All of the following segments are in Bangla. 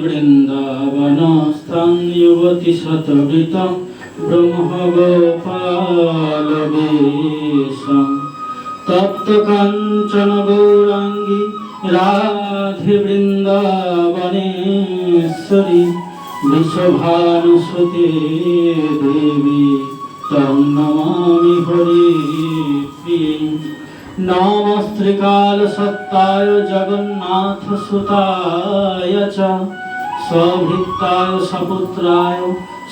বৃন্দাবনস্থান যুবতী শতবৃতম ব্রহ্মগোপালবেশম তপ্ত কাঞ্চন গৌরাঙ্গী রাধে বৃন্দাবনেশ্বরী বৃষভানুসুতে দেবী তং নমামি হরিপ্রিয়ে নমস্ত্রিকালসত্তায় জগন্নাথসুতায় চ সভৃত্তায় সপুত্রায়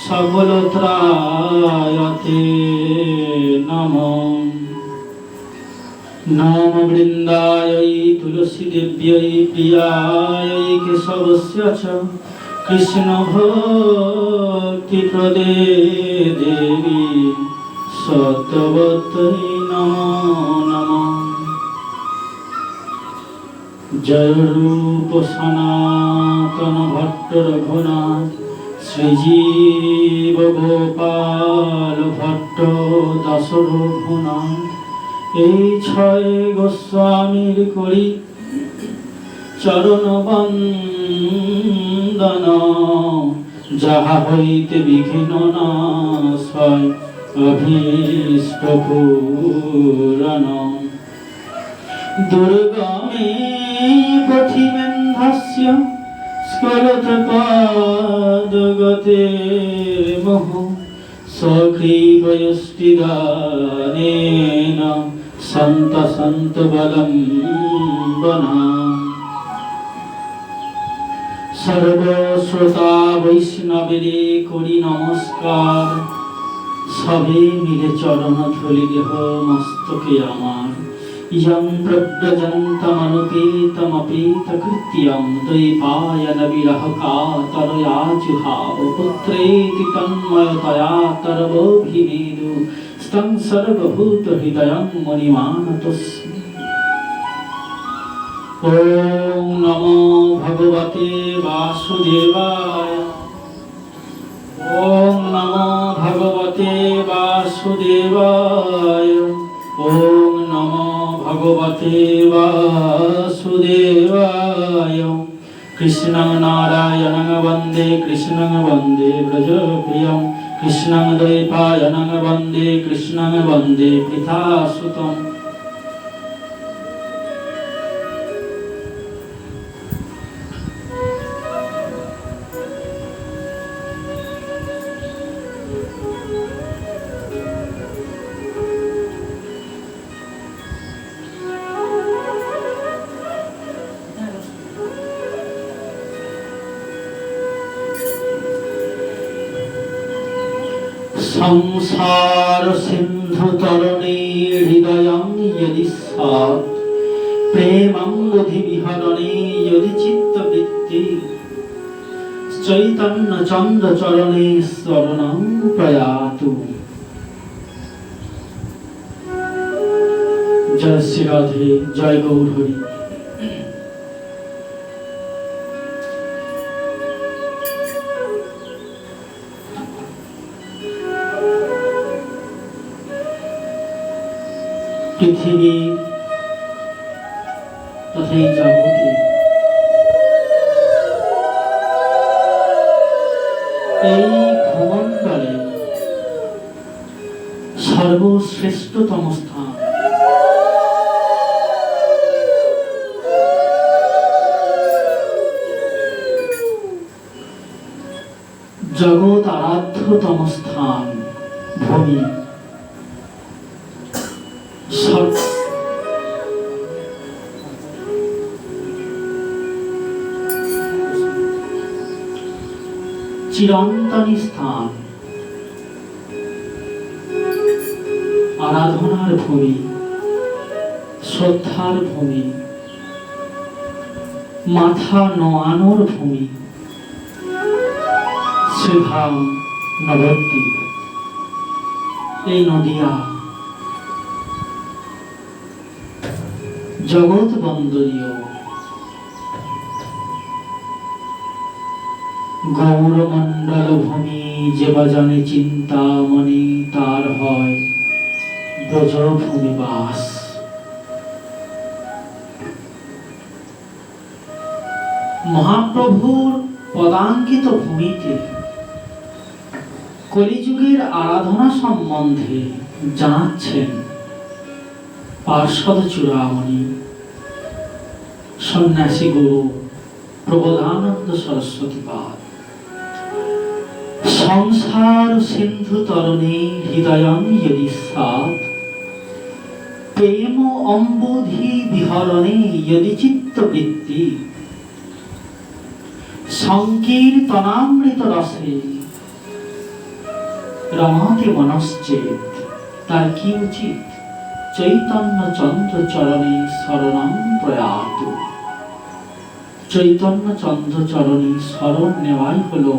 সকলত্রায় তে নমঃ। নম বৃন্দায় তুলসীদেব্যৈ প্রিয়ায় কেশবস্য চ কৃষ্ণ ভক্তি প্রদে দেবী সত্যবতী নমো নমঃ। জয় রূপ সনাতন ভট্ট রঘুনাথ শ্রীজীব গোপাল ভট্ট দাস রঘুনাথ এই ছয় গোস্বামীর করি চরণ বন্দন যাহা হইতে বিঘ্ন নাশয় অভীষ্ট পূরণ। দুর্গমে পথিমেন্ধস্য স্খলৎপাদগতে মোহ সগ্রীবয়ষ্টিদানেন সন্ত সন্ত বলম্বনা। সর্বশ্রোতা বৈষ্ণবেরে করি নমস্কার, সবে মিলে চরণ ধুলি দেহ মস্তকে আমার। ইয়ং প্রব্রজন্তমনুপেতমপেতকৃত্যং দ্বৈপায়ন বিরহ কাতরয়া জুহাব পুত্রেতি তন্ময়তয়া তরবোভিনেদু স্তং সর্বভূত হৃদয়ং মুনিমানতস্মি। ওম নমো ভগবতে বাসুদেবায়। ওম নমো ভগবতে বাসুদেবায়। ওম নমো ভগবতে বাসুদেবায়। কৃষ্ণং নারায়ণং বন্দে কৃষ্ণং বন্দে ব্রজপ্রিয়ং কৃষ্ণং দ্বৈপায়নং বন্দে কৃষ্ণং বন্দে পৃথাসুতম। সংসার সিন্ধু তরণে হৃদয়ং যদি স্যাৎ প্রেমাঙ্গধি বিহরণে যদি চিত্তবৃত্তি চৈতন্য চন্দ্র চরণে শরণং প্রয়াতু। জয় শ্রী রাধে, জয় গৌর হরি। পৃথিবী তথা এই জগতে এই ভূমণ্ডলে সর্বশ্রেষ্ঠতম স্থান জগৎ আরাধ্যতম স্থান ভূমি। চিরন্তনী স্থান, আরাধনার ভূমি, শ্রদ্ধার ভূমি, মাথা নোয়ানোর ভূমি, শ্রীধাম নবদ্বীপ। এই নদিয়া জগৎ বন্দরীয় গৌরমণ্ডল ভূমি। যে বাজানে চিন্তা মনে তার হয় ব্রজভূমি বাস। মহাপ্রভুর পদাঙ্কিত ভূমিতে কলিযুগের আরাধনা সম্বন্ধে জানাচ্ছেন পার্শ্বদ চূড়ামণি সন্ন্যাসী গুরু প্রবোধানন্দ সরস্বতী পাদ। সংসার সিন্ধু তরণে হৃদয়ং यदि স্যাৎ, প্রেম অম্বুধি বিহরণে यदि চিত্তবৃত্তি, সংকীর্তনামৃত রসে রমাতে মনশ্চেত, তার কি উচিত? চৈতন্য চন্দ্র চরণে শরণং প্রয়াত। চৈতন্য চন্দ্র চরণে শরণ নেওয়াই হলো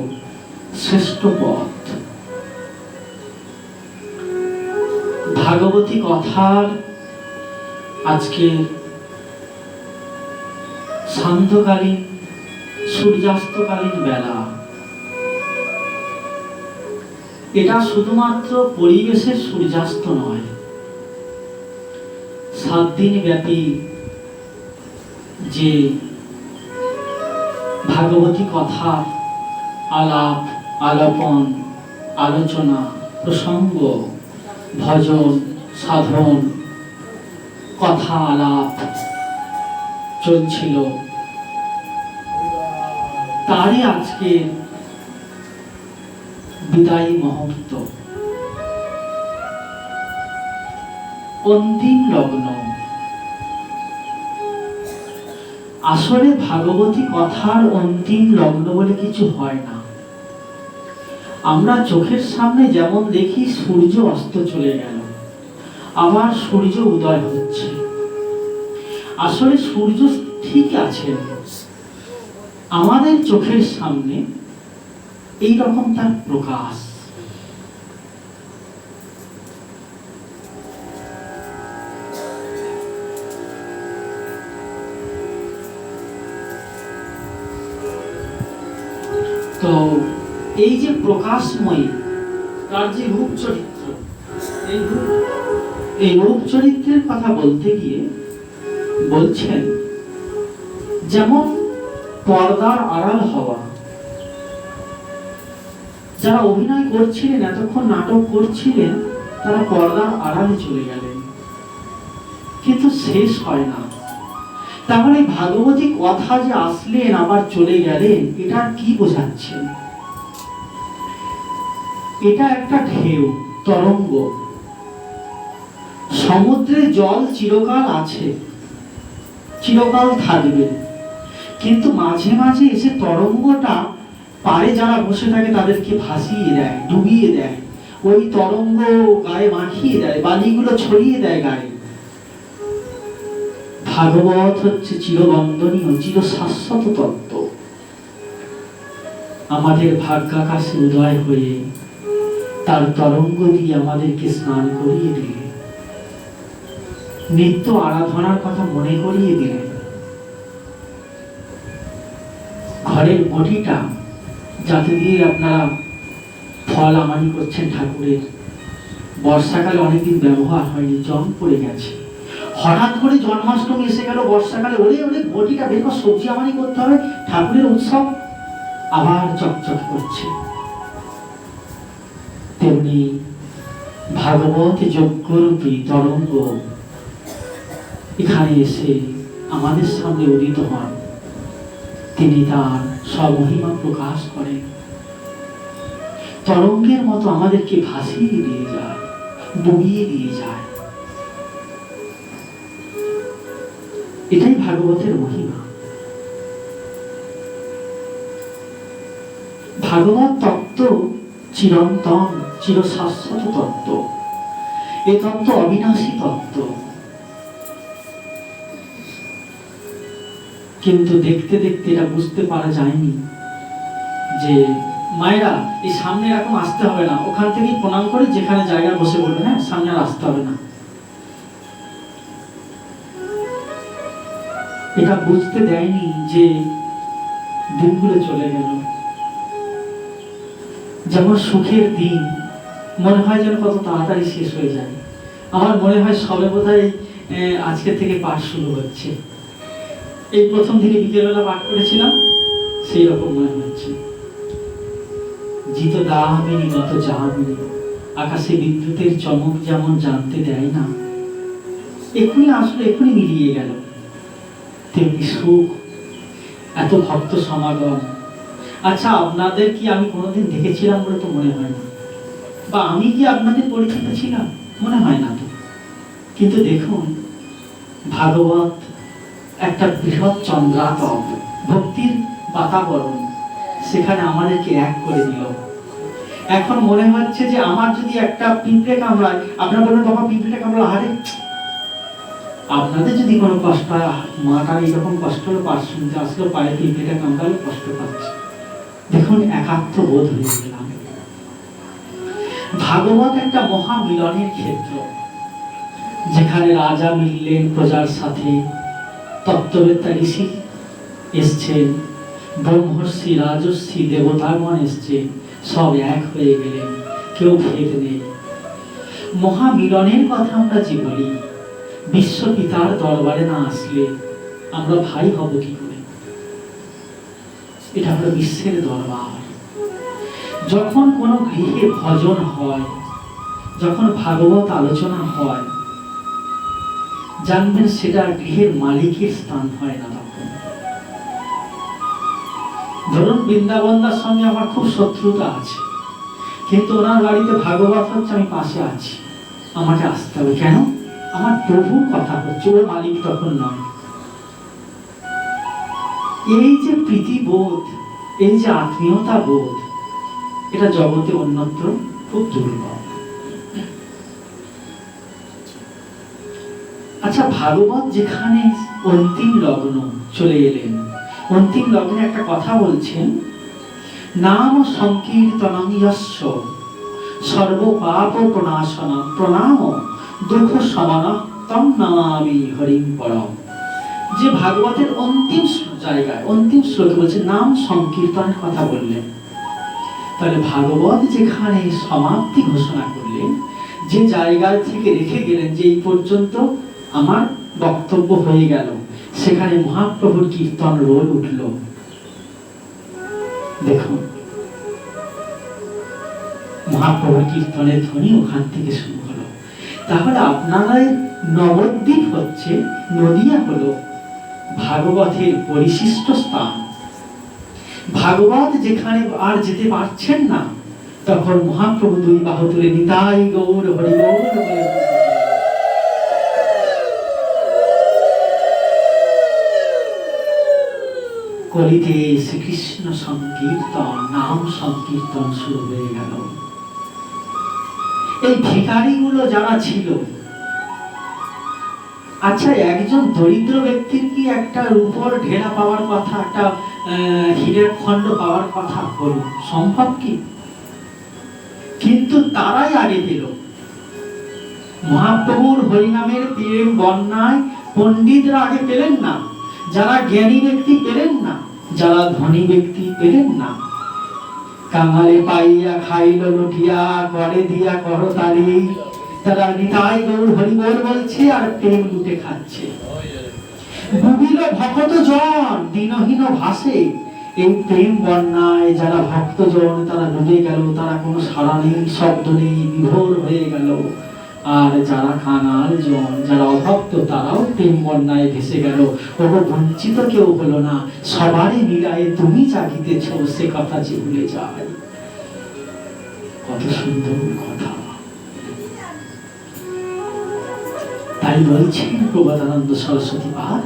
শ্রেষ্ঠ পথ। ভাগবতী কথার আজকে সান্ধ্যকালীন সূর্যাস্তকালীন বেলা, এটা শুধুমাত্র পরিবেশের সূর্যাস্ত নয়, 7 দিন ব্যাপী যে ভাগবতী কথা আলাপ আলাপন আলোচনা প্রসঙ্গ ভজন সাধন কথা আলাপ চলছিল, তারই আজকে বিদায়ী মুহূর্ত, অন্তিম লগ্ন। আসলে ভাগবতী কথার অন্তিম লগ্ন বলে কিছু হয় না। আমরা চোখের সামনে যেমন দেখি সূর্য অস্ত চলে গেল, আবার সূর্য উদয় হচ্ছে, আসলে সূর্য ঠিক আছে আমাদের চোখের সামনে, এই রকম তার প্রকাশ। তো এই যে প্রকাশময়ী তার যে রূপ চরিত্র, এই রূপ চরিত্রের কথা বলতে গিয়ে বলছেন যেমন পর্দার আড়াল হওয়া। যারা অভিনয় করছিলেন, এতক্ষণ নাটক করছিলেন, তারা পর্দার আড়ালে চলে গেলেন, কিন্তু শেষ হয় না। তাহলে ভাগবতী কথা যে আসলেন আবার চলে গেলেন, এটা কি বোঝাচ্ছেন? এটা একটা ঢেউ, তরঙ্গ। সমুদ্রে জল চিরকাল আছে, চিরকাল থাকবে, কিন্তু মাঝে মাঝে এসে তরঙ্গটা পারে যারা বসে থাকে তাদেরকে ভাসিয়ে দেয়, ডুবিয়ে দেয়, ওই তরঙ্গ গায়ে মাখিয়ে দেয়, বালিগুলো ছড়িয়ে দেয় গায়ে। ভাগবত হচ্ছে চিরবন্দনীয় চির শাশ্বত তত্ত্ব। আমাদের ভাগ্যাকাশে উদয় হয়ে তার তরঙ্গ দিয়ে আমাদেরকে স্নান করিয়ে দিলে, নিত্য আরাধনার কথা মনে করিয়ে দিলেন। ঘরের বটিটা যাতে দিয়ে আপনারা ফল আমানি করছেন ঠাকুরের, বর্ষাকালে অনেকদিন ব্যবহার হয়নি, জং পড়ে গেছে, হঠাৎ করে জন্মাষ্টমী এসে গেল, বর্ষাকালে ওরে ওরে বটিটা বের করে সবজি আমানি করতে হবে, ঠাকুরের উৎসব আবার চকচক করছে। তেমনি ভাগবত যজ্ঞরূপী তরঙ্গ এখানে এসে আমাদের সামনে উদিত হন, তিনি তার স্বমহিমা প্রকাশ করেন, তরঙ্গের মতো আমাদেরকে ভাসিয়ে দিয়ে যায়, ডুবিয়ে দিয়ে যায়। এটাই ভাগবতের মহিমা। ভাগবত তত্ত্ব চিরন্তন চিরশাশ্বত তত্ত্ব, এ তত্ত্ব অবিনাশী তত্ত্ব। কিন্তু দেখতে দেখতে এটা বুঝতে পারা যায়নি যে মায়েরা এই সামনে এরকম আসতে হবে না, ওখান থেকেই প্রণাম করে যেখানে জায়গা বসে বলবে, হ্যাঁ সামনে আর আসতে হবে না। এটা বুঝতে দেয়নি যে দিনগুলো চলে গেল। যেমন সুখের দিন মনে হয় যেন কত তাড়াতাড়ি শেষ হয়ে যায়। আমার মনে হয় সবে বোধহয় আজকে থেকে পাঠ শুরু হচ্ছে। এই প্রথম দিকে বিকেলবেলা পাঠ করেছিলাম, সেই রকম মনে হচ্ছে। জিত দামিনী নত যামিনী, আকাশে বিদ্যুতের চমক যেমন জানতে দেয় না, এক্ষুনি আসলে এক্ষুনি মিলিয়ে গেল, তেমনি সুখ, এত ভক্ত সমাগম। আচ্ছা, আপনাদের কি আমি কোনোদিন দেখেছিলাম বলে তো মনে হয় না, বা আমি কি আপনাদের পরিচিত ছিলাম মনে হয় না তো। কিন্তু দেখুন, ভাগবত একটা বৃহৎ চন্দ্রাতপ, ভক্তির বাতাবরণ, সেখানে আমাদেরকে এক করে দিল। এখন মনে হচ্ছে যে আমার যদি একটা পিঁপড়ে কামড়ায়, আপনারা বলবেন বাবা পিঁপড়েটা কামড়া, আরে আপনাদের যদি কোনো কষ্ট হয়, মাটা এইরকম কষ্ট হলো, পাশ শুনতে আসলো, পায়ে পিঁপড়েটা কামড়ালো, কষ্ট পাচ্ছে। দেখুন, একাত্ম বোধ হয়ে গেলাম। ভাগবত একটা মহামিলনের ক্ষেত্র, যেখানে রাজা মিললেন প্রজার সাথে, তত্ত্ববেত্তা ঋষি এসছেন, ব্রহ্মর্ষি রাজর্ষি দেবতাগণ এসছেন, সব এক হয়ে গেলেন, কেউ ভেদ নেই। মহামিলনের কথা আমরা যে বলি, বিশ্বপিতার দরবারে না আসলে আমরা ভাই হব কি করে? এটা হলো বিশ্বের দরবার। যখন কোনো গৃহে ভজন হয়, যখন ভাগবত আলোচনা হয়, জানবেন সেটা গৃহের মালিকের স্থান হয় না। তখন ধরুন বৃন্দাবনদার সঙ্গে আমার খুব শত্রুতা আছে, কিন্তু ওনার বাড়িতে ভাগবত হচ্ছে, আমি পাশে আছি, আমাকে আসতে হবে। কেন? আমার প্রভুর কথা হচ্ছে, ও মালিক তখন নয়। এই যে প্রীতিবোধ, এই যে আত্মীয়তা বোধ, এটা জগতে অন্যত্র খুব দুর্লভ। আচ্ছা, ভাগবত যেখানে অন্তিম লগ্ন চলে এলেন, অন্তিম লগ্নে একটা কথা বলছেন, নাম সংকীর্তনং যস্য সর্ব পাপ প্রণাশনম প্রণাম দুঃখ সমানঃ তং নমামি হরিং পরম। যে ভাগবতের অন্তিম জায়গায়, অন্তিম শ্লোকে বলছে নাম সংকীর্তনের কথা বললেন। তাহলে ভাগবত যেখানে সমাপ্তি ঘোষণা করলেন, যে জায়গা থেকে রেখে গেলেন যে এই পর্যন্ত আমার বক্তব্য হয়ে গেল, সেখানে মহাপ্রভুর কীর্তন রোল উঠল। দেখুন, মহাপ্রভুর কীর্তনের ধ্বনি ওখান থেকে শুরু হলো। তাহলে আপনাদের নবদ্বীপ হচ্ছে, নদিয়া হলো ভাগবতের পরিশিষ্ট স্থান। ভাগবত যেখানে আর যেতে পারছেন না, তখন মহাপ্রভু দুই বাহু তুলে নিতাই গৌর হরি গৌর বলে কলিতে শ্রীকৃষ্ণ সংকীর্তন, নাম সংকীর্তন শুরু হয়ে গেল। এই ভিখারিগুলো যারা ছিল, আচ্ছা, একজন দরিদ্র ব্যক্তির কি একটা রূপোর ঢেলা পাওয়ার কথা, একটা হীরের খণ্ড পাওয়ার কথা বলুন, সম্ভব কি? কিন্তু তারাই আগে পেল। মহাপ্রভুর হরিনামের প্রেম বন্যায় পণ্ডিতরা আগে পেলেন না, যারা জ্ঞানী ব্যক্তি পেলেন না, যারা ধনী ব্যক্তি পেলেন না। কাঙালে পাইয়া খাইল লুটিয়া, করে দিয়া করতালি, তারা নিতাই গৌর হরি বল বলছে আর প্রেম লুটে খাচ্ছে। ডুবিল ভক্ত জন দিনহীন ভাসে, এই প্রেম বন্যায় যারা ভক্তজন তারা ডুবে গেল, তারা কোনো সাড়া নেই, শব্দ নেই, বিভোর হয়ে গেল। আর যারা কাঙাল জন, যারা অভক্ত, তারাও প্রেম বন্যায় ভেসে গেল। ওগো বঞ্চিত কেউ হলো না, সবারই মিলায়ে তুমি জাগিতেছ, সে কথা যে ভুলে যায়। কত সুন্দর কথা। তাই বলছেন প্রবোধানন্দ সরস্বতী পাদ,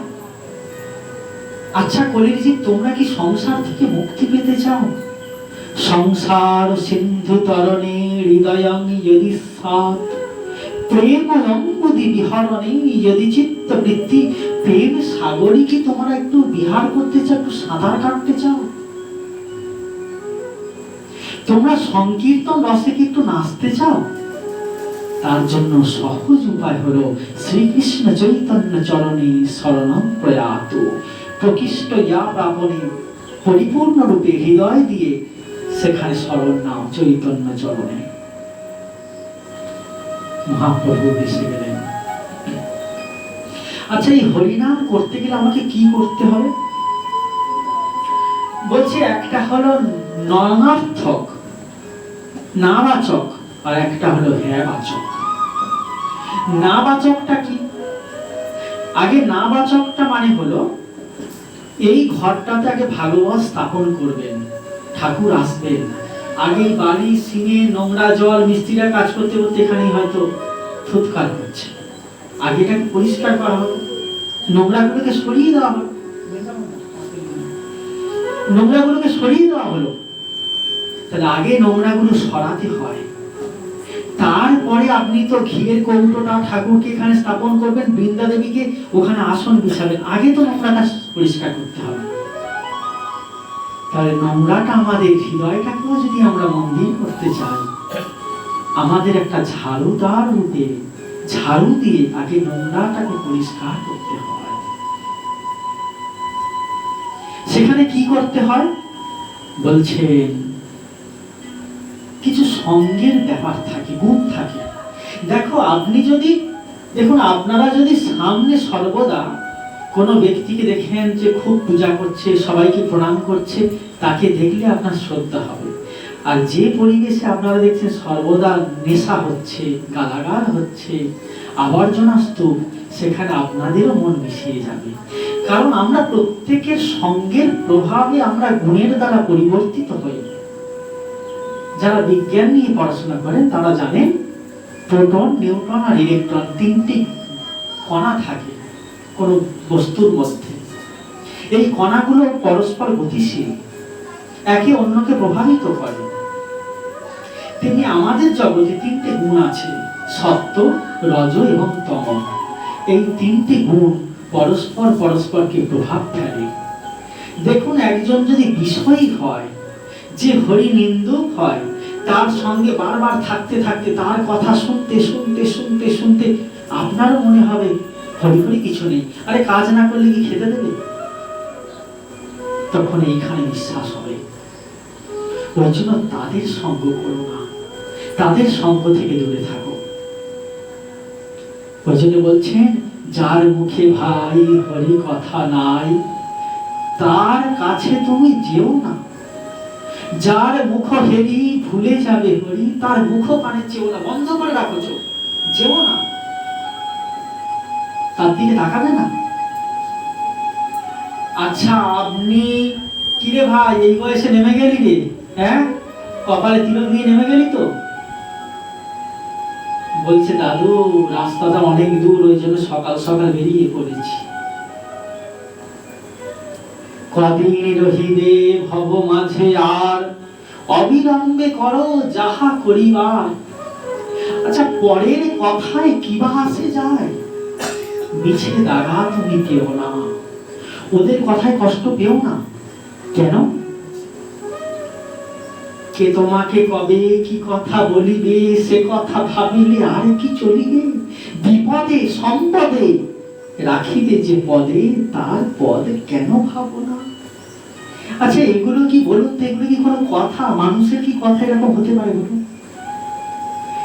আচ্ছা কলিযুগ, তোমরা কি সংসার থেকে মুক্তি পেতে চাও? সংসার সিন্ধু তরণে হৃদয়ং যদি সাত, প্রেম লম্বদি বিহরণে যদি চিত্ত বৃত্তি। প্রেম সাগরে কি তোমরা একটু বিহার করতে চাও, একটু সাঁতার কাটতে চাও? তোমরা সংকীর্তন রসে কি একটু নাচতে চাও? তার জন্য সহজ উপায় হলো শ্রীকৃষ্ণ চৈতন্য চরণে শরণং প্রয়াত। প্রকৃষ্ট ইয়া প্রাপণে, পরিপূর্ণ রূপে হৃদয় দিয়ে সেখানে শরণ নাও চৈতন্য চরণে। মহাপ্রভু এসে গেলেন। আচ্ছা, এই হরিনাম করতে গেলে আমাকে কি করতে হবে? বলছে একটা হলো নয়ার্থক, নাবাচক, আর একটা হলো হ্যাঁ বাচক। নাবাচকটা কি? আগে নাবাচকটা মানে হলো এই ঘরটাতে আগে ভালোবাস স্থাপন করবেন, ঠাকুর আসবেন, আগে বালি সিমেন্ট নোংরা জল মিস্ত্রিরা কাজ করতে করতে এখানে হয়তো ফুৎকার করছে, আগে এটাকে পরিষ্কার করা হলো, নোংরাগুলোকে সরিয়ে দেওয়া হলো, নোংরাগুলোকে সরিয়ে দেওয়া হলো। তাহলে আগে নোংরাগুলো সরাতে হয়, তারপরে আপনি তো ঘিয়ের কৌটোটা ঠাকুরকে এখানে স্থাপন করবেন, বৃন্দা দেবীকে ওখানে আসন বিছাবেন, আগে তো নোংরাটা পরিষ্কার করতে হবে। তাহলে নোংরাটা আমাদের হৃদয়টাকেও যদি আমরা মন্দির করতে চাই, আমাদের একটা ঝাড়ুদার রূপে ঝাড়ু দিয়ে আগে নোংরাটাকে পরিষ্কার করতে হয়। সেখানে কি করতে হয় বলছেন, কিছু সঙ্গের ব্যাপার থাকে, গুণ থাকে। দেখো আপনি যদি দেখুন, আপনারা যদি সামনে সর্বদা কোনো ব্যক্তিকে দেখেন যে খুব পূজা করছে, সবাইকে প্রণাম করছে, তাকে দেখলে আপনার শ্রদ্ধা হবে। আর যে পরিবেশে আপনারা দেখছেন সর্বদা নেশা হচ্ছে, গালাগাল হচ্ছে, আবর্জনা স্তূপ, সেখানে আপনাদেরও মন মিশিয়ে যাবে। কারণ আমরা প্রত্যেকের সঙ্গের প্রভাবে আমরা গুণের দ্বারা পরিবর্তিত হই। যারা বিজ্ঞান নিয়ে পড়াশোনা করেন তারা জানেন প্রোটন, নিউট্রন আর ইলেকট্রন তিনটি কণা থাকে কোন বস্তুর মধ্যে। এই কণাগুলো পরস্পর গতিশীল, একে অন্যকে প্রভাবিত করে। তেমনি আমাদের জগতে তিনটে গুণ আছে, সত্ত্ব, রজ এবং তম। এই তিনটি গুণ পরস্পরকে প্রভাব ফেলে। দেখুন, একজন যদি বিষয়ী হয়, যে হরি নিন্দুক হয়, তার সঙ্গে বারবার থাকতে থাকতে, তার কথা শুনতে শুনতে শুনতে শুনতে আপনারও মনে হবে হরি হরি কিছু নেই, আরে কাজ না করলে কি খেতে দেবে? তখন এইখানে বিশ্বাস হবে। ওই জন্য তাদের সঙ্গ করো না, তাদের সঙ্গ থেকে দূরে থাকো। ওই জন্য বলছেন, যার মুখে ভাই হরি কথা নাই, তার কাছে তুমি যেও না। যার মুখ হেরি ভুলে যাবে হরি, তার মুখ পানে চেও না, বন্ধ করে রাখো চোখ, যেও না, তার দিকে তাকাবে না। আচ্ছা, আপনি কিরে ভাই এই বয়সে নেমে গেলি রে? হ্যাঁ, কপালে তিলক দিয়ে নেমে গেলি তো? বলছে, দাদু রাস্তাটা অনেক দূর, ওই জন্য সকাল সকাল বেরিয়ে পড়েছি। কদিন রহিবে ভব মাঝে, আর অবিলম্বে করো যাহা করিবার। আচ্ছা, পরের কথায় কিবা আসে যায়? মিছে দাগা তুমি পেও না, ওদের কথায় কষ্ট পেও না। কেন? কে তোমাকে কবে কি কথা বলিবে, সে কথা ভাবিলে আর কি চলিবে। বিপদে সম্পদে রাখিবে যে পদে, তার পদ কেন ভাবো না? আচ্ছা, এগুলো কি বলুন তো, এগুলো কি কোনো কথা? মানুষের কি কথা এরকম হতে পারে বলুন?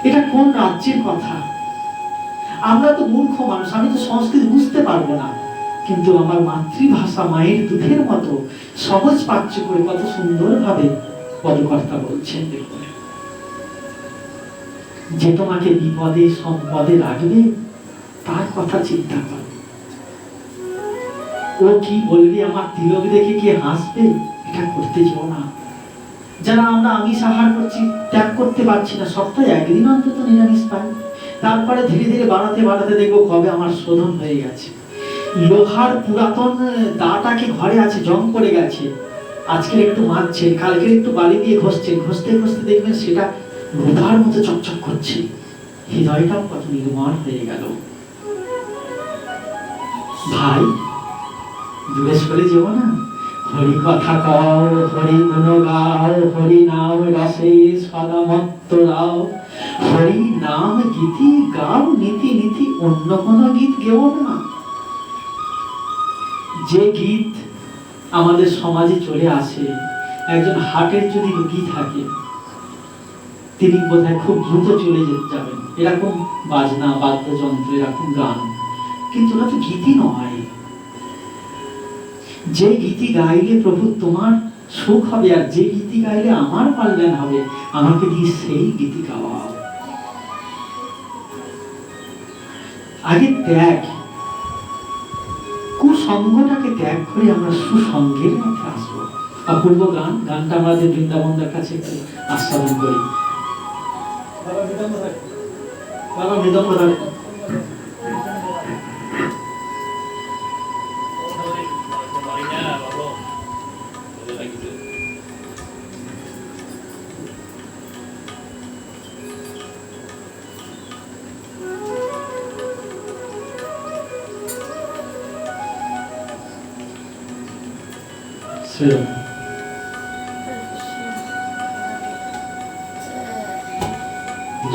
এটা কোন রাজ্যের কথা? আমরা তো মূর্খ মানুষ, আমি তো সংস্কৃত বুঝতে পারবো না, কিন্তু আমার মাতৃভাষা মায়ের দুধের মতো সহজ পাচ্য করে কত সুন্দর ভাবে পদকর্তা বলছেন। দেখুন, যে তোমাকে বিপদে সম্পদে রাখবে, তার কথা চিন্তা করো। ও কি বলবে, আমার তিলক দেখে কে হাসবে, এটা করতে যেও না। যারা আমরা আমিষ আহার করছি, ত্যাগ করতে পারছি না, সপ্তাহে একদিন অন্তত নিরামিষ পাই, তারপরে ধীরে ধীরে বাড়াতে বাড়াতে দেখবো কবে আমার শোধন হয়ে গেছে। লোহার পুরাতন দাটাকে ঘরে আছে, জং পড়ে গেছে, আজকের একটু মাজছেন, কালকের একটু বালি দিয়ে ঘষছেন, ঘষতে ঘষতে দেখবেন সেটা রূপার মতো চকচক করছে। হৃদয়টাও কত নির্মল হয়ে গেল। ভাই, দূরে সরে যেও না। হরি কথা কও, হরি গুণ গাও, হরি নাম রসে সদা মত্ত রাও। হরি নাম গীতি গাও নীতি নীতি, অন্য কোন গীত গেও না। যে গীত আমাদের সমাজে চলে আসে, একজন হার্টের যদি রোগী থাকে, তিনি বোধহয় খুব দ্রুত চলে যেতে যাবেন, এরকম বাজনা বাদ্যযন্ত্র, এরকম গান, কিন্তু ওটা তো গীতি নয়। যে গীতি গাইলে প্রভু তোমার সুখ হবে। আর যে গীতি গাইলে আমার কল্যাণ হবে, আমাকে দিয়ে সেই গীতি গাওয়াও। আগে ত্যাগ, কুসঙ্গটাকে ত্যাগ করে আমরা সুসঙ্গের মধ্যে আসবো। অপূর্ব গান, গানটা আমাদের বৃন্দাবনদের কাছে একটু আস্বাদন করি। বাবা মৃদঙ্গ ধরে।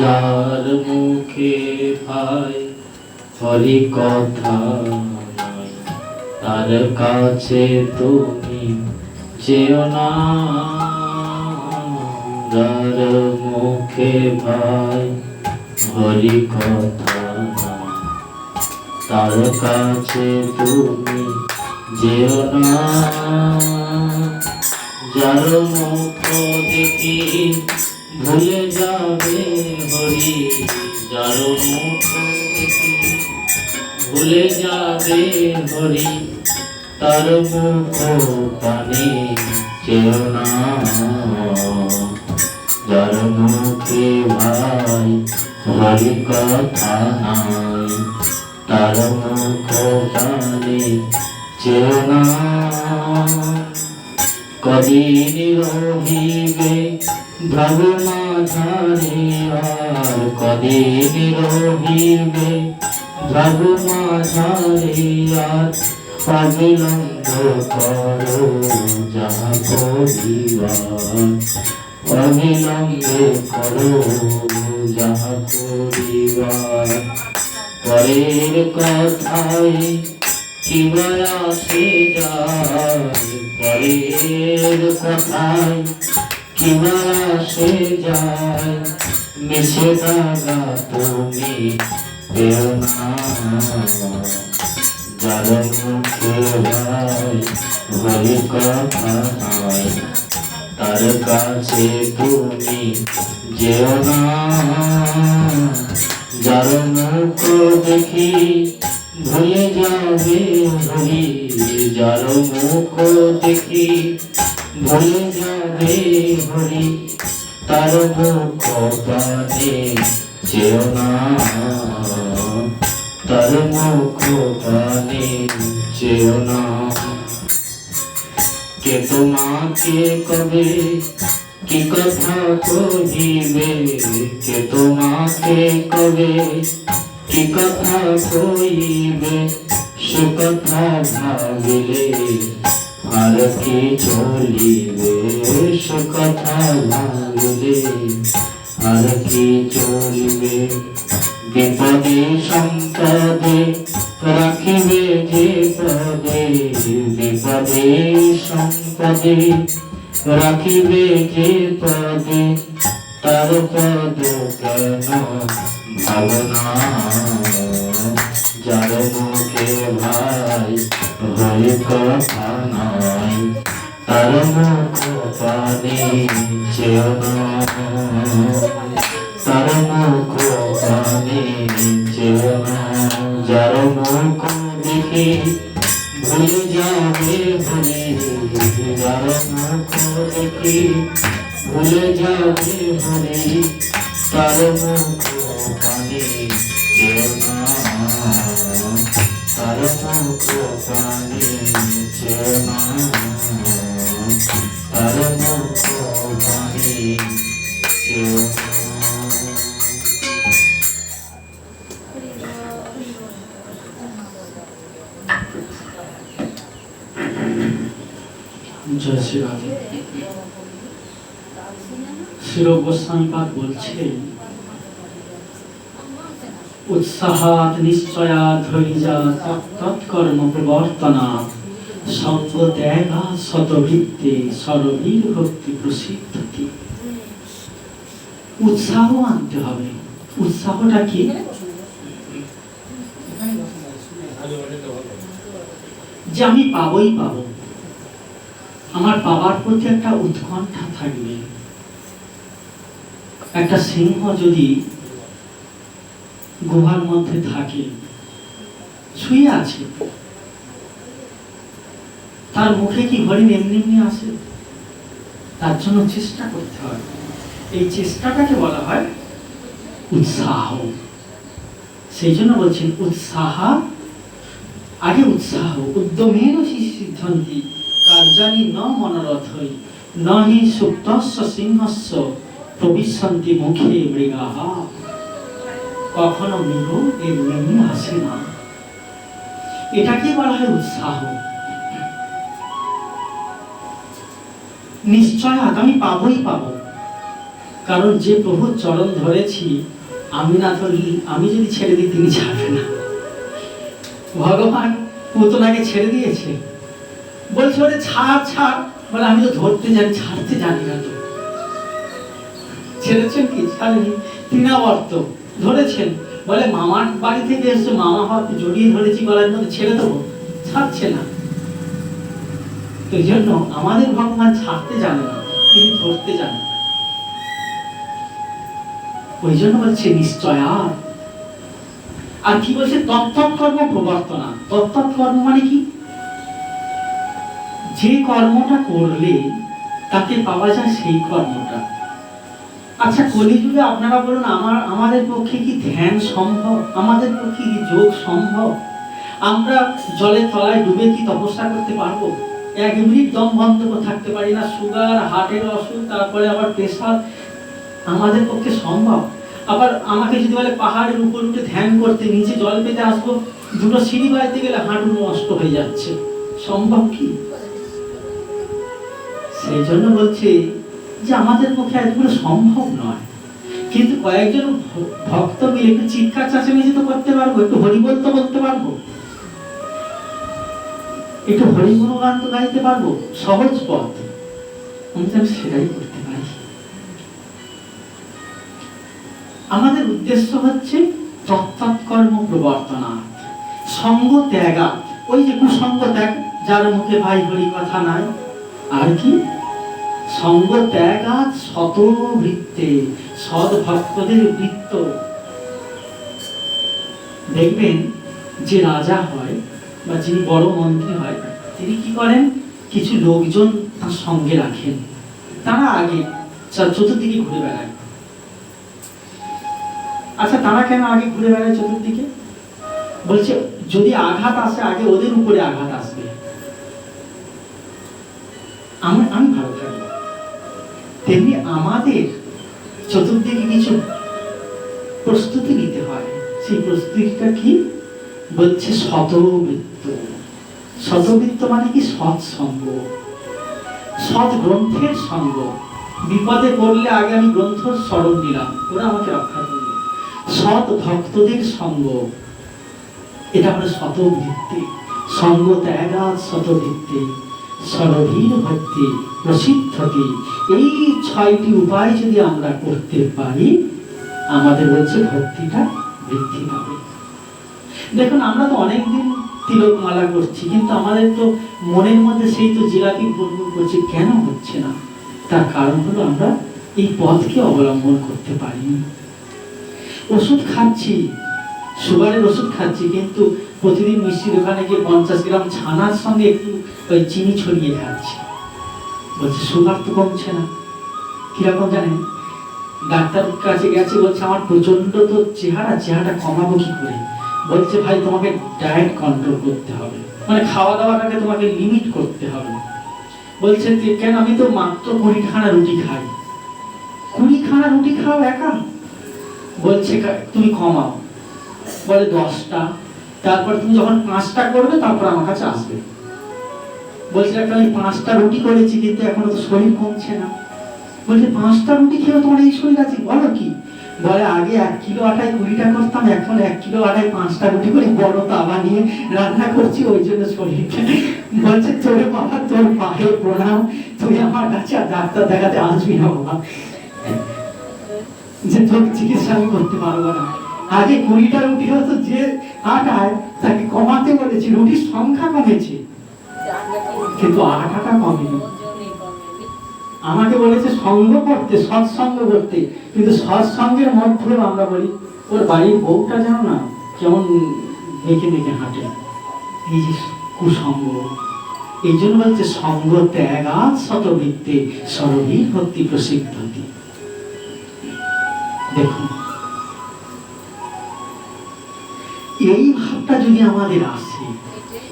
যার মুখে ভাই হরি কথা নাই, তার কাছে তুমি যেও না। যার মুখে ভাই হরি কথা নাই, তার কাছে তুমি যেও না। যার মুখ দেখি ভুলে যাবে হরি, যার মুখ দেখি ভুলে যাবে হরি, তার মুখ পানে চেও না। যার মুখে ভাই হরি কথা নাই, তার মুখ পানে চেও না। কদিন রহিবে ভ্রম মাঝারে, আর কদিন রহিবে ভ্রম মাঝারে, আর অবিলম্ব করো যাহা করিবার, অবিলম্বে করো যাহা করিবার। পরের কথায় কিবা আসে যায়, পরের কথায় কিবা আসে যায়, মিশে দাগা তুমি পেও না। যার মুখে ভাই হরি কথা নাই, তার কাছে তুমি যেও না। যার মুখ দেখি ভুলে যাবে হরি, যার মুখ দেখি ভুলে যাবে হরি, তার মুখ পানে চেও না। তার মুখ পানে চেও না। কে তোমাকে কবে কি কথা কহিবে, কে তোমাকে কবে কি কথা কইবে, সে কথা ভাবিলে আর কি চলিবে, সে কথা ভাবিলে আর কি চলিবে। বিপদে সম্পদে রাখিবে যে পদে, বিপদে সম্পদে রাখিবে যে পদে, তার পদ কেন ভাবনা। যার মুখে ভাই হরি কথা নাই, তার মুখ পানে চেও না। তার মুখ পানে চেও না। যার মুখ দেখে ভুলে যাবে হরি, যার মুখ দেখে ভুলে যাবে হরি, তার মুখ পানে চেও না। তার মুখ পানে চেও না। তার মুখ পানে চেও না। জয় শ্রী রাধে। শির গোস্বামীপাদ বলছেন, উৎসাহাৎ নিশ্চয়া ধৈর্যা তৎকর্ম প্রবর্তনাৎ, সঙ্গ ত্যাগা শতভিত্তে সরবীর ভক্তি প্রসিদ্ধতি। উৎসাহ আনতে হবে। উৎসাহটা কি? যে আমি পাবোই পাবো, আমার বাবার প্রতি একটা উৎকণ্ঠা থাকবে। একটা সিংহ যদি গুহার মধ্যে থাকে, শুয়ে আছে, তার মুখে কি হরিণ এমনি এমনি আসে? তার জন্য চেষ্টা করতে হয়। এই চেষ্টাটাকে বলা হয় উৎসাহ। সেই জন্য বলছেন উৎসাহ, আগে উৎসাহ, উদ্যমেন সিদ্ধান্তি কার্যানি ন মনোরথৈ নহি সুপ্তস্য সিংহস্য প্রবিশন্তি মুখে মৃগাঃ। কখনো মৃগ এমনি আসে না, এটাকে বলা হয় উৎসাহ। নিশ্চয় আমি পাবোই পাবো, কারণ যে প্রভুর চরণ ধরেছি, আমি না ধরলি, আমি যদি ছেড়ে দিই তিনি ছাড়বে না। ভগবান পুতনাকে ছেড়ে দিয়েছে, বলছে ওরে ছাড় ছাড়, বলে আমি তো ধরতে জানি, ছাড়তে জানি না। তো ছেড়েছেন কি? ছাড়েনি। তৃণাবর্ত ধরেছেন, বলে মামার বাড়ি থেকে এসছে, মামা হয়তো জড়িয়ে ধরেছি গলার মধ্যে, ছেড়ে দেবো, ছাড়ছে না। তো এই জন্য আমাদের ভগবান ছাড়তে জানে না, তিনি ধরতে জানেন। ওই জন্য বলছে নিশ্চয়। আর কি বলছে? তত্তৎকর্ম প্রবর্তনা। তত্তৎকর্ম মানে কি? যে কর্মটা করলে তাকে পাওয়া যায় সেই কর্মটা। আচ্ছা, কলিযুগে আপনারা বলুন, আমাদের পক্ষে কি ধ্যান সম্ভব? আমাদের পক্ষে কি যোগ সম্ভব? আমরা জলের তলায় ডুবে কি তপস্যা করতে পারবো? 1 মিনিট দম বন্ধ করে থাকতে পারি না। সুগার, হার্টের অসুখ, তারপরে আবার প্রেসার, আমাদের পক্ষে সম্ভব? আবার আমাকে যদি বলে পাহাড়ের উপর উঠে ধ্যান করতে, নিচে জল পেতে আসবো, 2টো সিঁড়ি বাড়িতে গেলে হাঁটু নষ্ট হয়ে যাচ্ছে, সম্ভব কি? সেই জন্য বলছে যে আমাদের পক্ষে এতগুলো সম্ভব নয়, কিন্তু কয়েকজন ভক্ত মিলে একটু চিৎকার চেঁচামেচি তো করতে পারবো, একটু হরিবোল তো বলতে পারবো, একটু হরিগুণগান তো গাইতে পারবো। সহজ পথ, আমি সেটাই করতে পারি। আমাদের উদ্দেশ্য হচ্ছে তত্তৎকর্ম প্রবর্তনা, সঙ্গ ত্যাগা। ওই যে কুসঙ্গ ত্যাগ, যার মুখে ভাই হরি কথা নাই, আর কি? সঙ্গ ত্যাগা শত বৃত্তে, সৎ ভক্তদের বৃত্ত। দেখবেন যে রাজা হয় বা যিনি বড় মন্ত্রী হয়, তিনি কি করেন? কিছু লোকজন তার সঙ্গে রাখেন, তারা আগে চতুর্দিকে ঘুরে বেড়ায়। আচ্ছা, তারা কেন আগে ঘুরে বেড়ায় চতুর্দিকে? বলছে যদি আঘাত আসে, আগে ওদের উপরে আঘাত আসবে, আমি ভালো থাকবো। তেমনি আমাদের চতুর্দিকে কিছু প্রস্তুতি নিতে হয়। সেই প্রস্তুতিটা কি? বলছে শতবৃত্ত। শতবৃত্ত মানে কি? সৎসঙ্গ, সৎ গ্রন্থের সঙ্গ। বিপদে পড়লে আগে আমি গ্রন্থ স্মরণ নিলাম, ওরা আমাকে রক্ষা করবে। সৎ ভক্তদের সঙ্গ, এটা হলো শতবৃত্তি। সঙ্গ ত্যাগা শতবৃত্তি, সরভীর ভক্তি প্রসিদ্ধতি। এই 6টি উপায় যদি আমরা করতে পারি, আমাদের বলছে ভক্তিটা বৃদ্ধি পাবে। দেখুন, আমরা তো অনেকদিন তিলক মালা করছি, কিন্তু আমাদের তো মনের মধ্যে সেই তো জিলাপি বুনবুন করছে, কেন হচ্ছে না? তার কারণ হলো আমরা এই পথকে অবলম্বন করতে পারিনি। ওষুধ খাচ্ছি, সুগারের ওষুধ খাচ্ছি, কিন্তু প্রতিদিন মিষ্টি দোকানে গিয়ে 50 গ্রাম ছানার সঙ্গে একটু ওই চিনি ছড়িয়ে খাচ্ছি। বলছে সুগার তো কমছে না। কিরকম জানেন? ডাক্তার কাছে গেছে, বলছে আমার প্রচন্ড তো চেহারাটা কমাবো কি করে? বলছে ভাই, তোমাকে ডায়েট কন্ট্রোল করতে হবে, মানে খাওয়া দাওয়াটাকে তোমাকে লিমিট করতে হবে। বলছে কেন? আমি তো মাত্র 20 খানা রুটি খাই। 20 খানা রুটি খাও একা? বলছে তুমি কমাও। বলে 10টা, তারপর তুমি যখন 5টা করবে তারপর আমার কাছে আসবে। বলছে আমি 5টা রুটি করেছি, কিন্তু এখনো তো শরীর কমছে না। বলছে 5টা রুটি খেয়েও তোমার এই শরীর আছে? বলো কি? বলে আগে 1 কিলো আটায় 20টা করতাম, এখন 1 কিলো আটায় 5টা রুটি করে বড় তাওয়া নিয়ে রান্না করছি, ওই জন্য শরীরটা। বলছে তোরে বাবা, তোর পায়ে প্রণাম, তুই আমার কাছে আর ডাক্তার দেখাতে আসবি না বাবা, যে তোর চিকিৎসা আমি করতে পারবো না। আগে 20টা রুটি হতো যে আটায়, তাকে কমাতে বলেছি, রুটির সংখ্যা কমেছে কিন্তু আটাটা কমেনি। আমাকে বলেছে সঙ্গ করতে, সৎসঙ্গ করতে, কিন্তু সৎসঙ্গের মধ্যেও আমরা বলি ওর বাড়ির বউটা জানো না কেমন মেখে মেখে হাঁটে, এই যে কুসঙ্গ। এই জন্য বলছে সঙ্গ ত্যাগাৎ শতবৃত্তে সরবীর ভক্তি প্রসিদ্ধতি। দেখুন, এই ভাবটা যদি আমাদের আসে,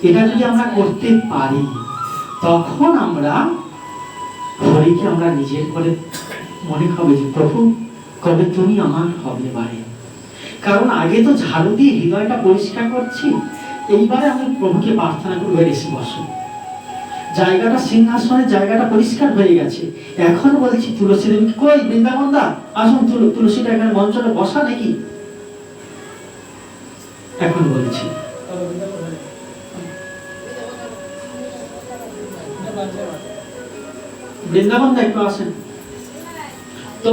এটা যদি আমরা করতে পারি, তখন আমরা হরিকে আমরা নিজের করে মনে হবে যে প্রভু কবে তুমি আমার হবে বাড়ি। কারণ আগে তো ঝাড়ু দিয়ে হৃদয়টা পরিষ্কার করছি, এইবারে আমি প্রভুকে প্রার্থনা করবো এসে বসো। জায়গাটা সিংহাসনের জায়গাটা পরিষ্কার হয়ে গেছে, এখন বলছি তুলসী দেবী কই, বৃন্দাবন দা আসুন, তুলসীটা এখানে মঞ্চটা বসা নাকি, এখন বলছি বৃন্দাবন দা একটু আসেন। তো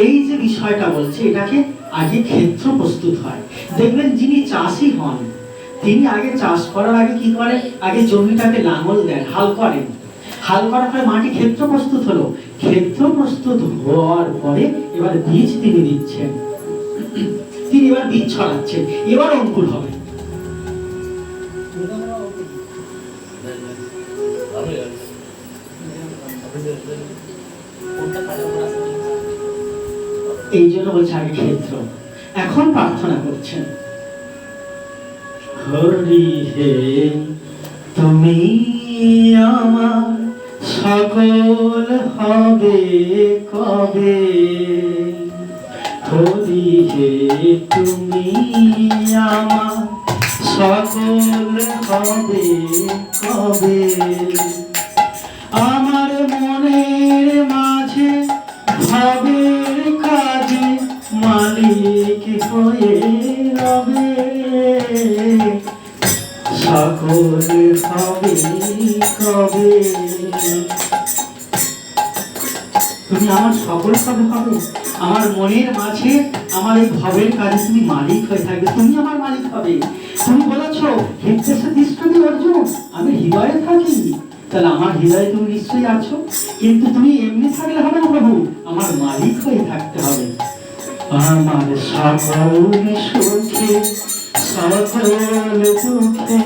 এই যে বিষয়টা বলছে, এটাকে আগে ক্ষেত্র প্রস্তুত হয়। দেখবেন যিনি চাষি হন, তিনি আগে চাষ করার আগে কি করেন, আগে জমিটাকে লাঙল দেন, হাল করেন। হাল করার পরে মাটি ক্ষেত্র প্রস্তুত হলো, ক্ষেত্র প্রস্তুত হওয়ার পরে এবার বীজ তিনি দিচ্ছেন, তিনি এবার বীজ ছড়াচ্ছেন, এবার অঙ্কুর হবে। এই জন্য বলছে আগে ক্ষেত্র। এখন প্রার্থনা করছেন, হরি হে তুমি আমার সকল হবে কবে, হরি হে তুমি আমার সকল হবে কবে, আমার মনের মাঝে ভাবের কাজে মালিক হয়ে রবে, সকল হবে কবে, তুমি আমার সকল কবে হবে, আমার মনের মাঝে আমার এই ভাবের কাজে তুমি মালিক হয়ে থাকবে, তুমি আমার মালিক হবে। তুমি বলেছো হিতেশে তিষ্ঠতি অর্জুন, আমি হৃদয়ে থাকি, তাহলে আমার হৃদয়ে তুমি নিশ্চয়ই আছো, কিন্তু তুমি এমনি থাকলে হবে না প্রভু, আমার মালিক হয়ে থাকতে হবে। আমার সকল সুখে সকল দুঃখে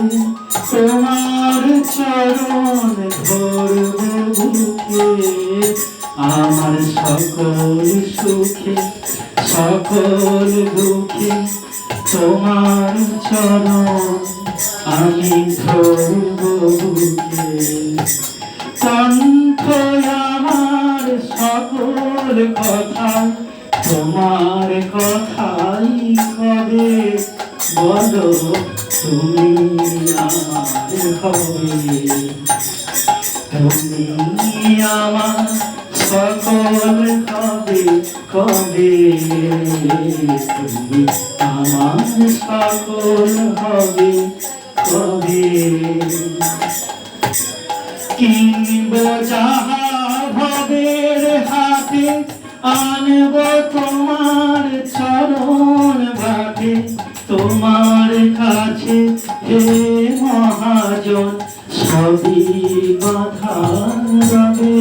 তোমার চরণ ধরব বুকে, আমার সকল সুখে সকল দুঃখে তোমার চরণ আমি ধরব বুকে, কণ্ঠ আমার সকল কথা তোমার কথাই কবে, বলো তুমি আমার হবে, তুমি আমার সকল হবে কবে, তুমি আমার সকল হবে কবে, কিনব যাহা ভবের হাতে আনব তোমার চরণ বাটে, তোমার কাছে হে মহাজন সবই বাধা রবে,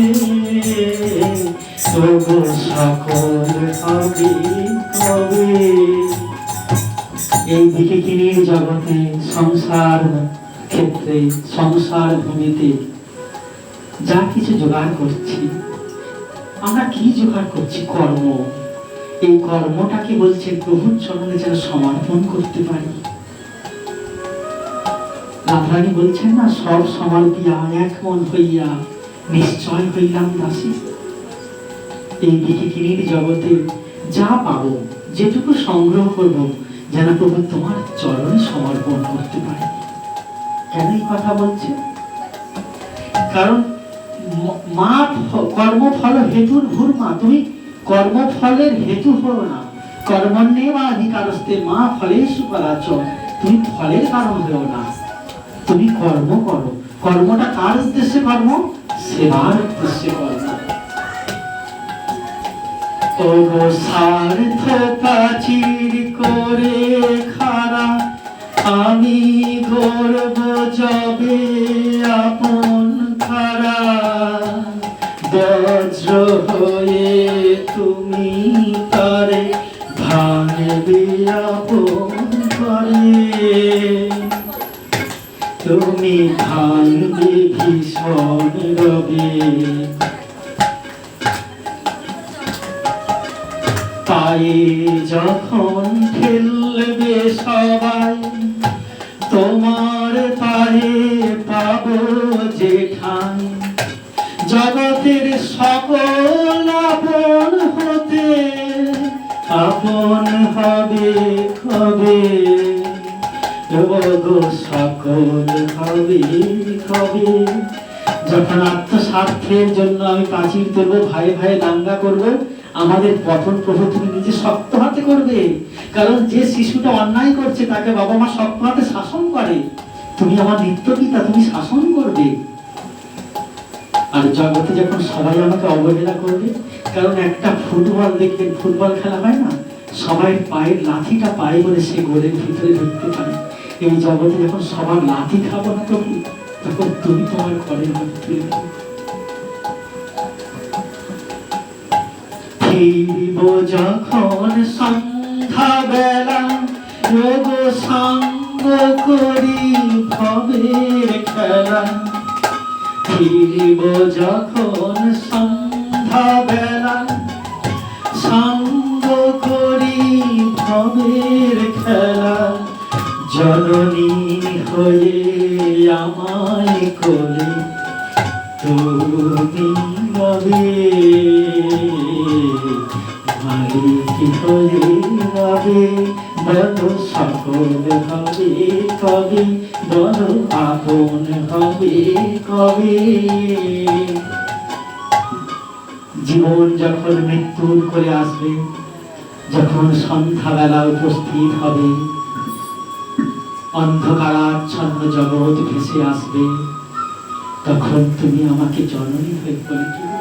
তবু সকল হবে কবে। এই দিকে কিনে জগতে সংসার ক্ষেত্রে সংসার ভূমিতে যা কিছু জোগাড় করছি, আমরা কি জোগাড় করছি? কর্ম। এই কর্মটাকে বলছে প্রভুর চরণে যেন সমর্পণ করতে পারি। রাধারানী বলছেন না, সব সমর্পিয়া এক মন হইয়া নিশ্চয় হইলাম দাসী। এই দিকে কিনির জগতে যা পাবো, যেটুকু সংগ্রহ করবো, যেন প্রভু তোমার চরণে সমর্পণ করতে পারি। কেন এই কথা বলছে? কারণ মা কর্মফল হেতুর ভূর্মা, তুমি কর্মফলের হেতু হও না। কর্মণ্যেবা অধিকারস্তে মা ফলেষু কদাচন, তুমি ফলের কারণ হও না, তুমি কর্ম করো। কর্মটা কার উদ্দেশ্যে কর্ম? সেবার উদ্দেশ্যে কর্ম। ওগো সার্থকা চির করে খারা, আমি গর্ব যবে আপন খারা, বজ্র হয়ে তুমি তারে ভাঙবে আপন করে, তুমি ভাঙবে ভীষণ রবে। পায়ে যখন ঠেলবে সবাই, তোমার পায়ে পাবো যে ঠাঁই, জগতের সকল আপন হতে আপন হবে কবে, গো সকল হবে কবে। যখন আত্মস্বার্থের জন্য আমি প্রাচীর তুলবো, ভাই ভাই দাঙ্গা করবো, আমাদের পতন প্রভু তুমি নিজে শক্ত হাতে করবে। কারণ যে শিশুটা অন্যায় করছে তাকে বাবা মা শক্ত হাতে শাসন করে, তুমি আমার নিত্য পিতা, তুমি শাসন করবে। আর জগতে যখন সবাই আমাকে অবহেলা করবে, কারণ একটা ফুটবল দেখবেন, ফুটবল খেলা হয় না, সবাই পায়ের লাঠিটা পায়ে বলে সে গোলের ভিতরে ঢুকতে পারে। এই জগতে যখন সবার লাঠি খাবো না প্রভু, তখন তুমি তোমার ঘরের মধ্যে তুলে নেবে। ফিরব যখন সন্ধ্যা বেলা, যোগ সঙ্গ করি ভবের খেলা। ফিরব যখন সন্ধ্যা বেলা, সঙ্গ করি ভবের খেলা। জননী হয়ে আমায় কোলে তুমি রবে, মালিক হয়ে রবে। বলো সকল হবে কবে, বলো আপন হবে কবে। জীবন যখন মৃত্যুর করে আসবে, যখন সন্ধ্যাবেলা উপস্থিত হবে, অন্ধকারাচ্ছন্ন জগৎ ভেসে আসবে, তখন তুমি আমাকে জননী হয়ে বলে দিও।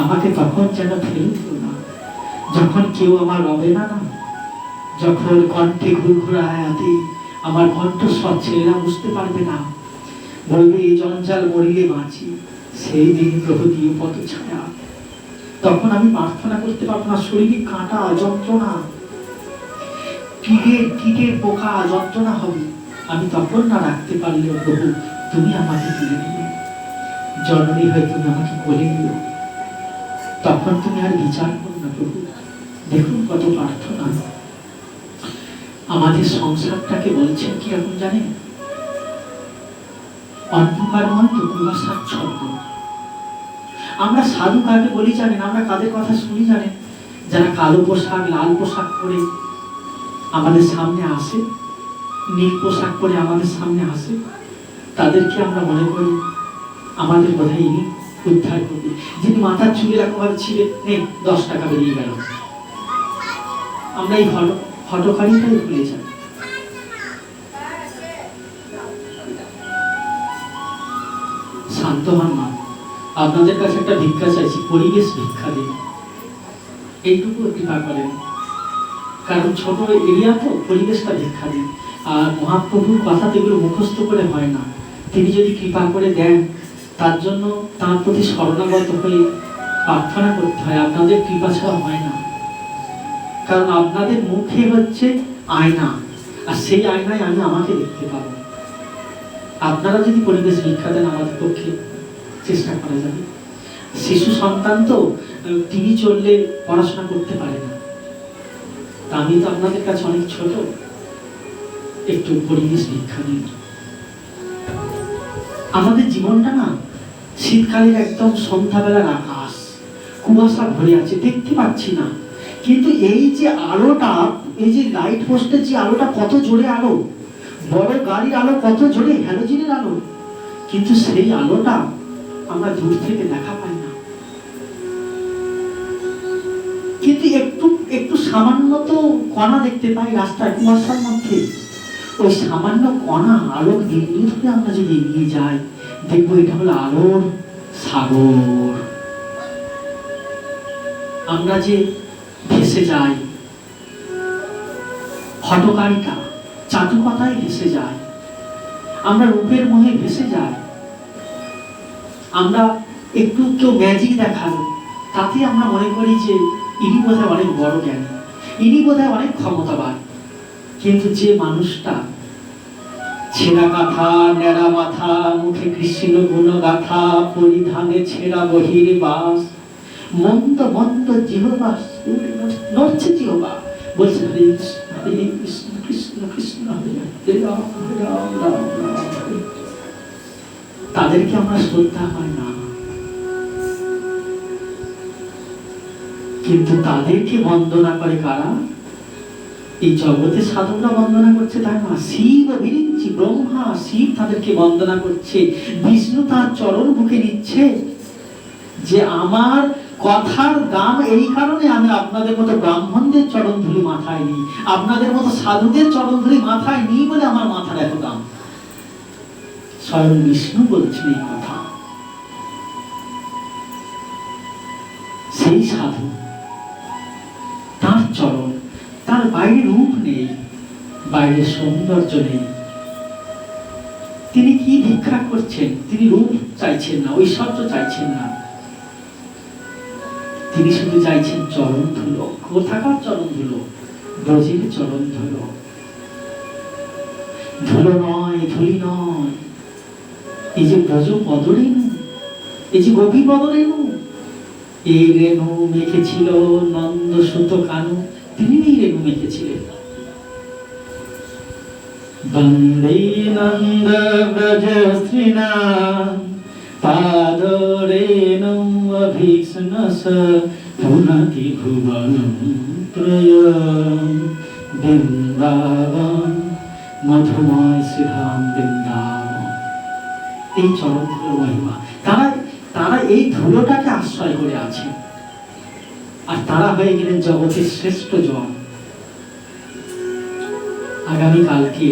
আমাকে তখন যেন ফেলে দিও না, যখন কেউ আমার রবে না, যখন কণ্ঠে ঘুরঘুরা আয়াতে আমার কণ্ঠস্বর ছেলেরা বুঝতে পারবে না, বলবে এই জঞ্জাল মরিলে বাঁচি, সেই দিন প্রভু দিও পথ ছায়া। তখন আমি প্রার্থনা করতে পারবো না, শরীরে কাঁটা যন্ত্রণা, কীটের পোকা যন্ত্রণা হবে, আমি তখন না রাখতে পারলেও প্রভু তুমি আমাকে তুলে দিও, জননী হয়ে তুমি আমাকে কোলে নিও। তখন তুমি আর বিচার করো না প্রভু। দেখুন কত প্রার্থনা। আমাদের সংসারটাকে বলছেন কি এখন জানেন? অন্ধকারময় কুয়াশাচ্ছন্ন। আমরা সাধু কাকে বলি জানেন? আমরা কাদের কথা শুনি জানেন? যারা কালো পোশাক লাল পোশাক পরে আমাদের সামনে আসে, নীল পোশাক পরে আমাদের সামনে আসে, তাদেরকে আমরা মনে করি আমাদের বোধহয় ইনি উদ্ধার করবে। যিনি মাথার চুল এরকম ভাবে ছিঁড়ে নেই 10 টাকা বেরিয়ে গেল, আমরা এই হটকারিতাই ভুলে যাই। শান্ত হন মা, আপনাদের কাছে একটা ভিক্ষা চাইছি, পরিবেশ ভিক্ষা দিন, এইটুকু কৃপা করেন। কারণ ছোট এরিয়া তো, পরিবেশটা ভিক্ষা দিন। আর মহাপ্রভুর কথা তো এগুলো মুখস্থ করে হয় না, তিনি যদি কৃপা করে দেন, তার জন্য তার প্রতি শরণাগত হয়ে প্রার্থনা করতে হয়। আপনাদের কৃপা ছাড়া হয় না, কারণ আপনাদের মুখে হচ্ছে আয়না, আর সেই আয়নায় আমি আমাকে দেখতে পাবো। আপনারা যদি পরিবেশ ভিক্ষা দেন, আমাদের পক্ষে চেষ্টা করা যাবে। শিশু সন্তান তো টিভি চললে পড়াশোনা করতে পারে না, তা আমি তো আপনাদের কাছে অনেক ছোট, একটু পরিবেশ ভিক্ষা দিন। আমাদের জীবনটা না শীতকালের একদম সন্ধ্যাবেলার আকাশ, কুয়াশা ভরে আছে, দেখতে পাচ্ছি না, কিন্তু এই যে আলোটা, এই যে লাইট পোস্টের যে আলোটা, কত জোরে আলো, বড় গাড়ির আলো কত জোরে, হ্যালোজেনের আলো, কিন্তু সেই আলোটা আমরা দূর থেকে দেখা পাই না। কিন্তু একটু একটু সামান্য তো কণা দেখতে পাই রাস্তায় কুয়াশার মধ্যে। ওই সামান্য কণা আলোক বিন্দু ধরে আমরা যদি এগিয়ে যাই, দেখবো এটা হলো আলোর সাগর। আমরা যে ভেসে যাই, হটকারিতা চাটুকতায় ভেসে যায়, আমরা রূপের মোহে ভেসে যাই, আমরা একটু কেউ ম্যাজিক দেখালো, তাতে আমরা মনে করি যে ইনি বোধহয় অনেক বড় জ্ঞানী, ইনি বোধহয় অনেক ক্ষমতাবান। কিন্তু যে মানুষটা ছেঁড়া কাঁথা, নেড়া মাথা, মুখে কৃষ্ণ গুণ গাথা, পরিধানে ছেঁড়া বহির বাস, মন্দ মন্দ জিহ্বা নড়ছে, জিহ্বা বলছে হরে কৃষ্ণ হরে কৃষ্ণ কৃষ্ণ কৃষ্ণ হরে হরে রাম রাম রাম রাম হরে। তাদেরকে আমরা শ্রদ্ধা হয় না, কিন্তু তাদেরকে বন্দনা করে কারা? এই জগতে সাধকরা বন্দনা করছে তাই না, শিব অভিরিঞ্চি ব্রহ্মা শিব তাদেরকে বন্দনা করছে, বিষ্ণু তার চরণ বুকে নিচ্ছে যে আমার কথার দাম এই কারণে আমি আপনাদের মতো ব্রাহ্মণদের চরণ ধুলি মাথায় নিই, আপনাদের মতো সাধুদের চরণ ধুলি মাথায় নিই বলে আমার মাথার এত দাম। স্বয়ং বিষ্ণু বলছেন এই কথা। সেই সাধু, তার চরণ, তার বাইরে রূপ নেই, বাইরে সৌন্দর্য নেই। তিনি কি ভিক্ষা করছেন? তিনি রূপ চাইছেন না, ঐশ্বর্য চাইছেন না, তিনি শুধু চাইছেন চরণ ধুলো। কোথাকার চরণ ধুলো? ব্রজের চরণ ধুলো। ধুলো নয়, ধুলি নয়, এই যে ব্রজ পদরেণু, এই যে গোপী পদরেণু, এই রেণু মেখেছিল নন্দ সুত কানু, তিনি এই রেণু মেখেছিলেন। বন্দে নন্দ ব্রজ শ্রীনাথ পাদরেণু অভিষ্ণস পুনতি ভুবনম ত্রয়ম বৃন্দাবন মধুময় শ্রীধাম বৃন্দাবন। এই চরণ ধুলোর মহিমা। তারা এই ধুলোটাকে আশ্রয় করে আছেন, আর তারা হয়ে গেলেন জগতের শ্রেষ্ঠ জন। আগামীকালকে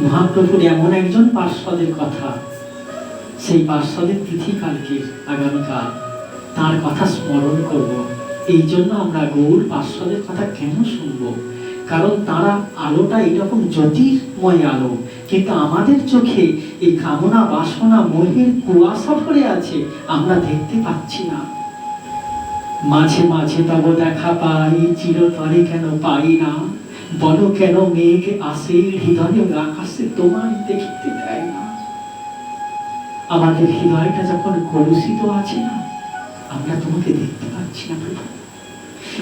মহাপ্রভুর এমন একজন পার্শ্বদের কথা, সেই পার্শ্বদের তিথি কালকে আগামীকাল, তার কথা স্মরণ করব। এই জন্য আমরা গৌর পার্শ্বদের কথা কেন শুনবো? কারণ তারা আলোটা এরকম জ্যোতির্ময় আলো, কিন্তু আমাদের চোখে এই কামনা বাসনা মোহের কুয়াশা ভরে আছে, আমরা দেখতে পাচ্ছি না। মাঝে মাঝে তব দেখা পাই, চিরতরে কেন পাই না, বলো কেন মেঘ আসে হৃদয় আকাশে তোমায় দেখিতে দেয় না। আমাদের হৃদয়টা যখন কলুষিত আছে না, আমরা তোমাকে দেখতে পাচ্ছি না প্রভু।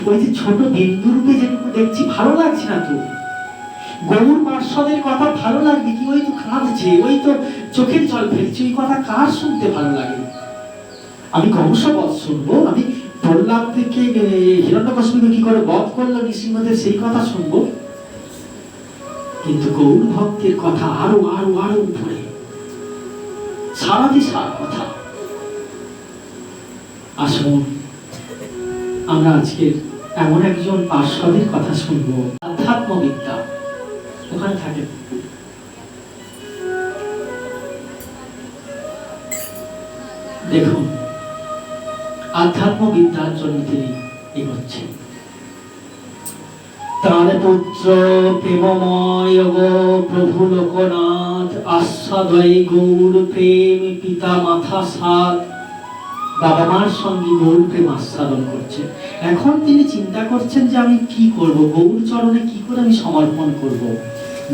ওই যে ছোট বিন্দু রূপে যেটুকু দেখছি, ভালো লাগছে না তো। গৌর পার্শ্বদের কথা ভালো লাগবে কি? ওই তো কাঁদছে, ওই তো চোখের জল ফেলছে, ওই কথা কার শুনতে ভালো লাগে? আমি কংসবধ শুনবো? আমি প্রহ্লাদ থেকে হিরণ্যকশিপুকে কি করে বধ করলো নৃসিংহদেব, সেই কথা শুনবো? কিন্তু গৌর ভক্তের কথা আরো আরো আরো উপরে, সারাদিশার কথা। আসুন আমরা আজকে এমন একজন পার্শ্বদের কথা শুনবো, আধ্যাত্মবিদ্যা। ওখানে থাকে দেখুন, আধ্যাত্মবিদ্যার জন্য তিনি এগোচ্ছেন। তার পুত্র প্রেমময় গো প্রভু লোকনাথ, আস্বাদয় গৌর প্রেম পিতা মাথা সাত। বাবা মার সঙ্গে গৌর প্রেম আস্বাদন করছেন। এখন তিনি চিন্তা করছেন যে আমি কি করব, গৌর চরণে কি করে আমি সমর্পণ করব।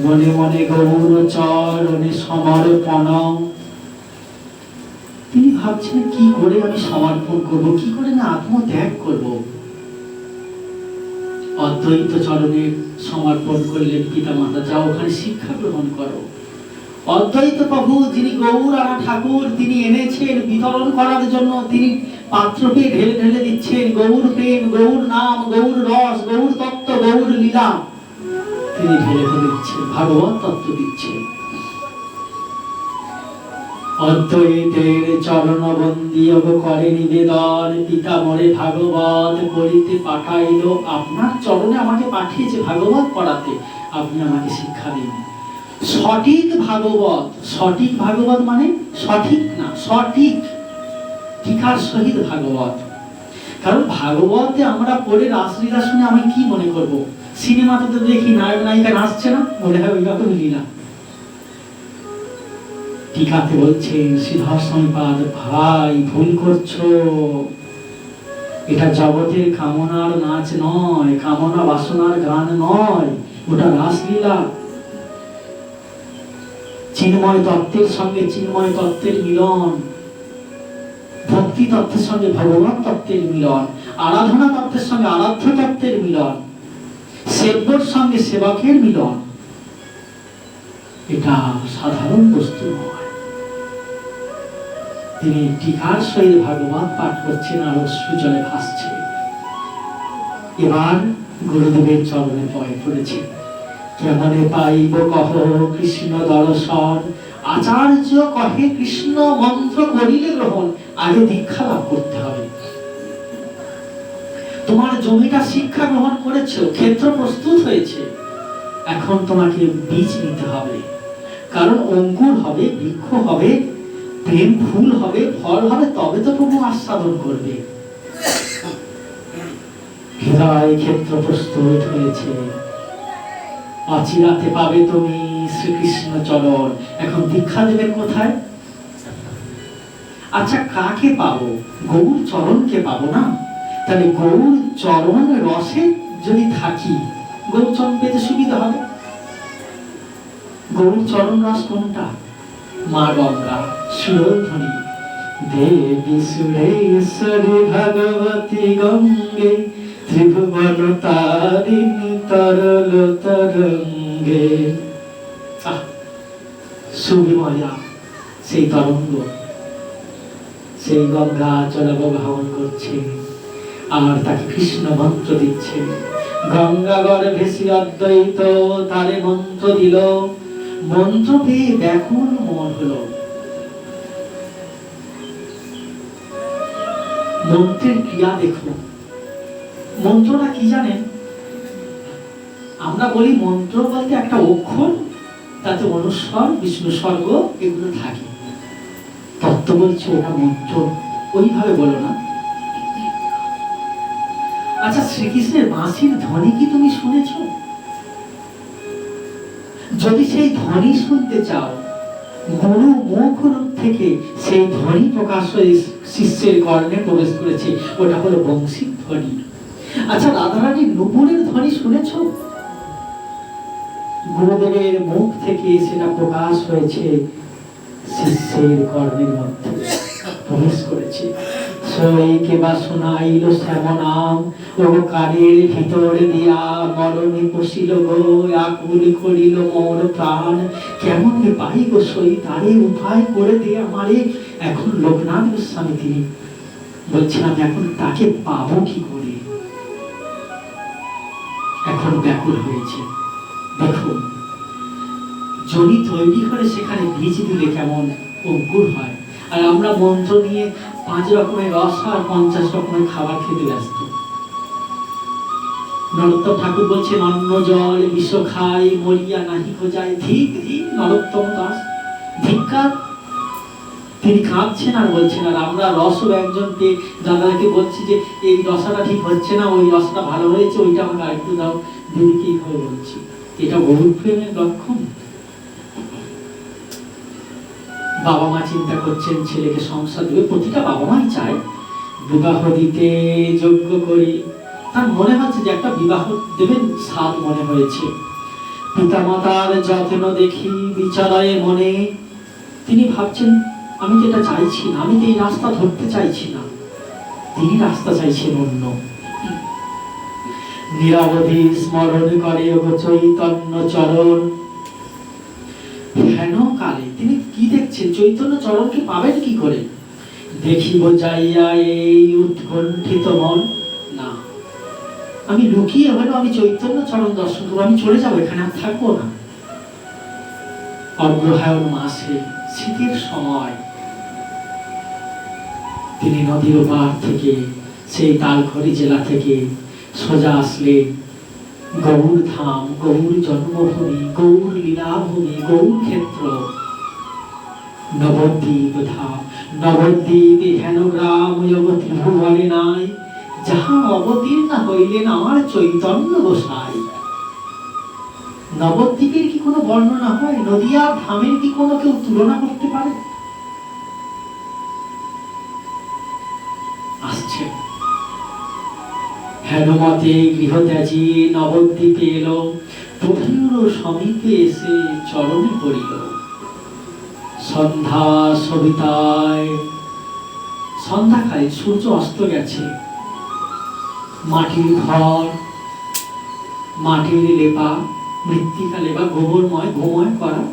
মনে মনে গৌর চরণে সমর্পণ। তিনি ভাবছেন কি করে আমি সমর্পণ করব, কি করে না আত্মত্যাগ করব। অদ্বৈত চরণে সমর্পণ করলেন পিতা মাতা, যাও ওখানে শিক্ষা গ্রহণ করো। অদ্বৈত প্রভু যিনি গৌর আনা ঠাকুর, তিনি এনেছেন বিতরণ করার জন্য, তিনি পাত্রকে ঢেলে ঢেলে দিচ্ছেন গৌর প্রেম, গৌর নাম, গৌর রস, গৌর তত্ত্ব, গৌর লীলা। তিনি ঢেলে ঢেলে দিচ্ছেন, ভাগবত তত্ত্ব দিচ্ছেন। অদ্বৈতের চরণ বন্দী করে নিবেদন, পিতা মরে ভাগবত পড়িতে পাঠাইল। আপনার চরণে আমাকে পাঠিয়েছে ভাগবত পড়াতে, আপনি আমাকে শিক্ষা দিন। সঠিক ভাগবত, সঠিক ভাগবত মানে সঠিক না, সঠিক টিকার সহিত ভাগবত। কারণ ভাগবতে আমরা পড়ে রাসলীলা শুনে আমি কি মনে করব? সিনেমাতে তো দেখি নায়ক নায়িকা নাচছে না, মনে হয় ওই রকম লীলা। টিকাতে বলছেন শ্রীধর স্বামীপাদ, ভাই ভুল করছো, এটা জগতের কামনার নাচ নয়, কামনা বাসনার গান নয়, ওটা রাসলীলা। চিন্ময় তত্ত্বের সঙ্গে চিন্ময় তত্ত্বের মিলন, ভক্তি তত্ত্বের সঙ্গে ভগবান তত্ত্বের মিলন, আরাধনা তত্ত্বের সঙ্গে আরাধ্য তত্ত্বের মিলন, সেব্যর সঙ্গে সেবকের মিলন। এটা সাধারণ বস্তু নয়। তিনি টিকার সহিত ভাগবত পাঠ করছেন আর অশ্রু জলে ভাসছে। এবার গুরুদেবের চরণে পয়ে পড়েছেন। কেমনে পাইব কহ কৃষ্ণ দর্শন, আচার্য কহে কৃষ্ণ মন্ত্র করিলে গ্রহণ। আগে দীক্ষা লাভ করতে হবে। তোমার জমিটা শিক্ষা গ্রহণ করেছো, ক্ষেত্র প্রস্তুত হয়েছে, এখন তোমাকে বীজ নিতে হবে। কারণ অঙ্কুর হবে, বৃক্ষ হবে, প্রেম ফুল হবে, ফল হবে, তবে তো প্রভু আস্বাদন করবে। হৃদয় ক্ষেত্র প্রস্তুত হয়েছে, অচিরাতে পাবে তুমি শ্রীকৃষ্ণ চরণ। এখন দীক্ষা দেবেন কোথায়? আচ্ছা, কাকে পাবো? গৌর চরণকে পাবো না? তাহলে গৌর চরণ রসে যদি থাকি, গৌর চরণ পেতে সুবিধা হবে। গৌর চরণ রস কোনটা? মা গঙ্গা, সুরধ্বনি। দেবী সুরেশ্বরী ভগবতী গঙ্গে, ত্রিভুবন তারিণী তরল তরঙ্গে। সুবিময়া সেই তরঙ্গ, সেই গঙ্গা জলবগাহন করছে আর তাকে কৃষ্ণ মন্ত্র দিচ্ছে। গঙ্গা গর্ভে শ্রী অদ্বৈত তারে মন্ত্র দিল, মন্ত্র পেয়ে ব্যাকুল মন হলো। মন্ত্রের ক্রিয়া দেখো। মন্ত্রটা কি জানেন? আমরা বলি মন্ত্র বলতে একটা অক্ষর, তাতে অনুস্বর বিষ্ণু স্বর্গ এগুলো থাকে। তত্ত্ব বলছে ওটা মন্ত্র, ওইভাবে বলো না। আচ্ছা, শ্রীকৃষ্ণের বাঁশির ধ্বনি কি তুমি শুনেছ? যদি সেই ধ্বনি শুনতে চাও, গুরু মুখ থেকে সেই ধ্বনি প্রকাশ হয়ে শিষ্যের কর্ণে প্রবেশ করেছে, ওটা হলো বংশীর ধ্বনি। আচ্ছা, রাধারানীর নুপুরের ধ্বনি শুনেছ? গুরুদেবের মুখ থেকে সেটা প্রকাশ হয়েছে, শিষ্যের কর্ণের মধ্যে প্রবেশ করেছে। সইকে বা শোনাইল শ্যামনাম, ও কানের ভিতরে দিয়া মরণে পশিল গো, আকুল করিল মোর প্রাণ। কেমন পাইব সই তারে, উপায় করে দে আমারে। এখন লোকনাথ গোস্বামী তিনি বলছেন, আমি এখন তাকে পাবো কি করে? এখন ব্যাকুল হয়েছে। দেখুন, জনি তৈরি করে সেখানে বীজ দিলে কেমন অঙ্কুর হয়। আর আমরা মন্ত্র নিয়ে 5 রকমের রস আর 50 রকমের খাবার খেতে ব্যস্ত। নরোত্তম ঠাকুর বলছেন, অন্ন জল বিষ খাই, মরিয়া নাহি খোঁজায়। ধিক ধিক নরোত্তম দাস, ধিক্কার। তিনি কাঁদছেন আর বলছেন, আর আমরা রস ব্যঞ্জন পেয়ে দাদাকে বলছি যে এই রসাটা ঠিক হচ্ছে না, ওই রসটা ভালো হয়েছে, ওইটা আমাকে আরেকটু দাও। দিদিকে এইভাবে বলছি। এটা গৌর প্রেমের লক্ষণ। বাবা মা চিন্তা করছেন ছেলেকে সংসার দেবে, প্রতিটা বাবা মাই চায় বিবাহ দিতে যোগ্য করি। তার মনে হচ্ছে যে একটা বিবাহ দেবেন, সাধ মনে হয়েছে। পিতামাতার যত্ন দেখি বিচারায় মনে, তিনি ভাবছেন আমি তো এটা চাইছি না, আমি তো এই রাস্তা ধরতে চাইছি না। তিনি রাস্তা চাইছেন অন্য। নিরবধি স্মরণ করে চৈতন্য চরণ। হেন কালে তিনি কি দেখছেন? চৈতন্য চরণকে পাবেন কি করে? দেখিব যাইয়া এই উৎকণ্ঠিত মন। না, আমি লুকিয়ে হলো আমি চৈতন্য চরণ দর্শন করবো, আমি চলে যাবো, এখানে আর থাকবো না। অগ্রহায়ণ মাসে শীতের সময় তিনি নদীর পার থেকে, সেই তালঘড়ি জেলা থেকে সোজা আসলেন গৌর ধাম, গৌর জন্মভূমি, গৌর লীলাভূমি, গৌর ক্ষেত্র, নবদ্বীপ ধাম। নবদ্বীপ হেন গ্রাম ত্রিভুবনে নাই, যাহা অবতীর্ণ হইলেন আমার চৈতন্য গোসাই। নবদ্বীপের কি কোনো বর্ণনা হয়? নদিয়ার ধামের কি কোনো কেউ তুলনা করতে পারে? আসছে হেনমতে গৃহত্যাজি নবদ্বীপে এলো, প্রভুর সমীপে এসে চরণে পড়িল। সন্ধ্যা সবিতায়, সন্ধ্যাকালে সূর্য অস্ত গেছে। মাটির ঘর, মাটির লেপা, মৃত্তিকা লেপা, গোবরময় ঘুময় করা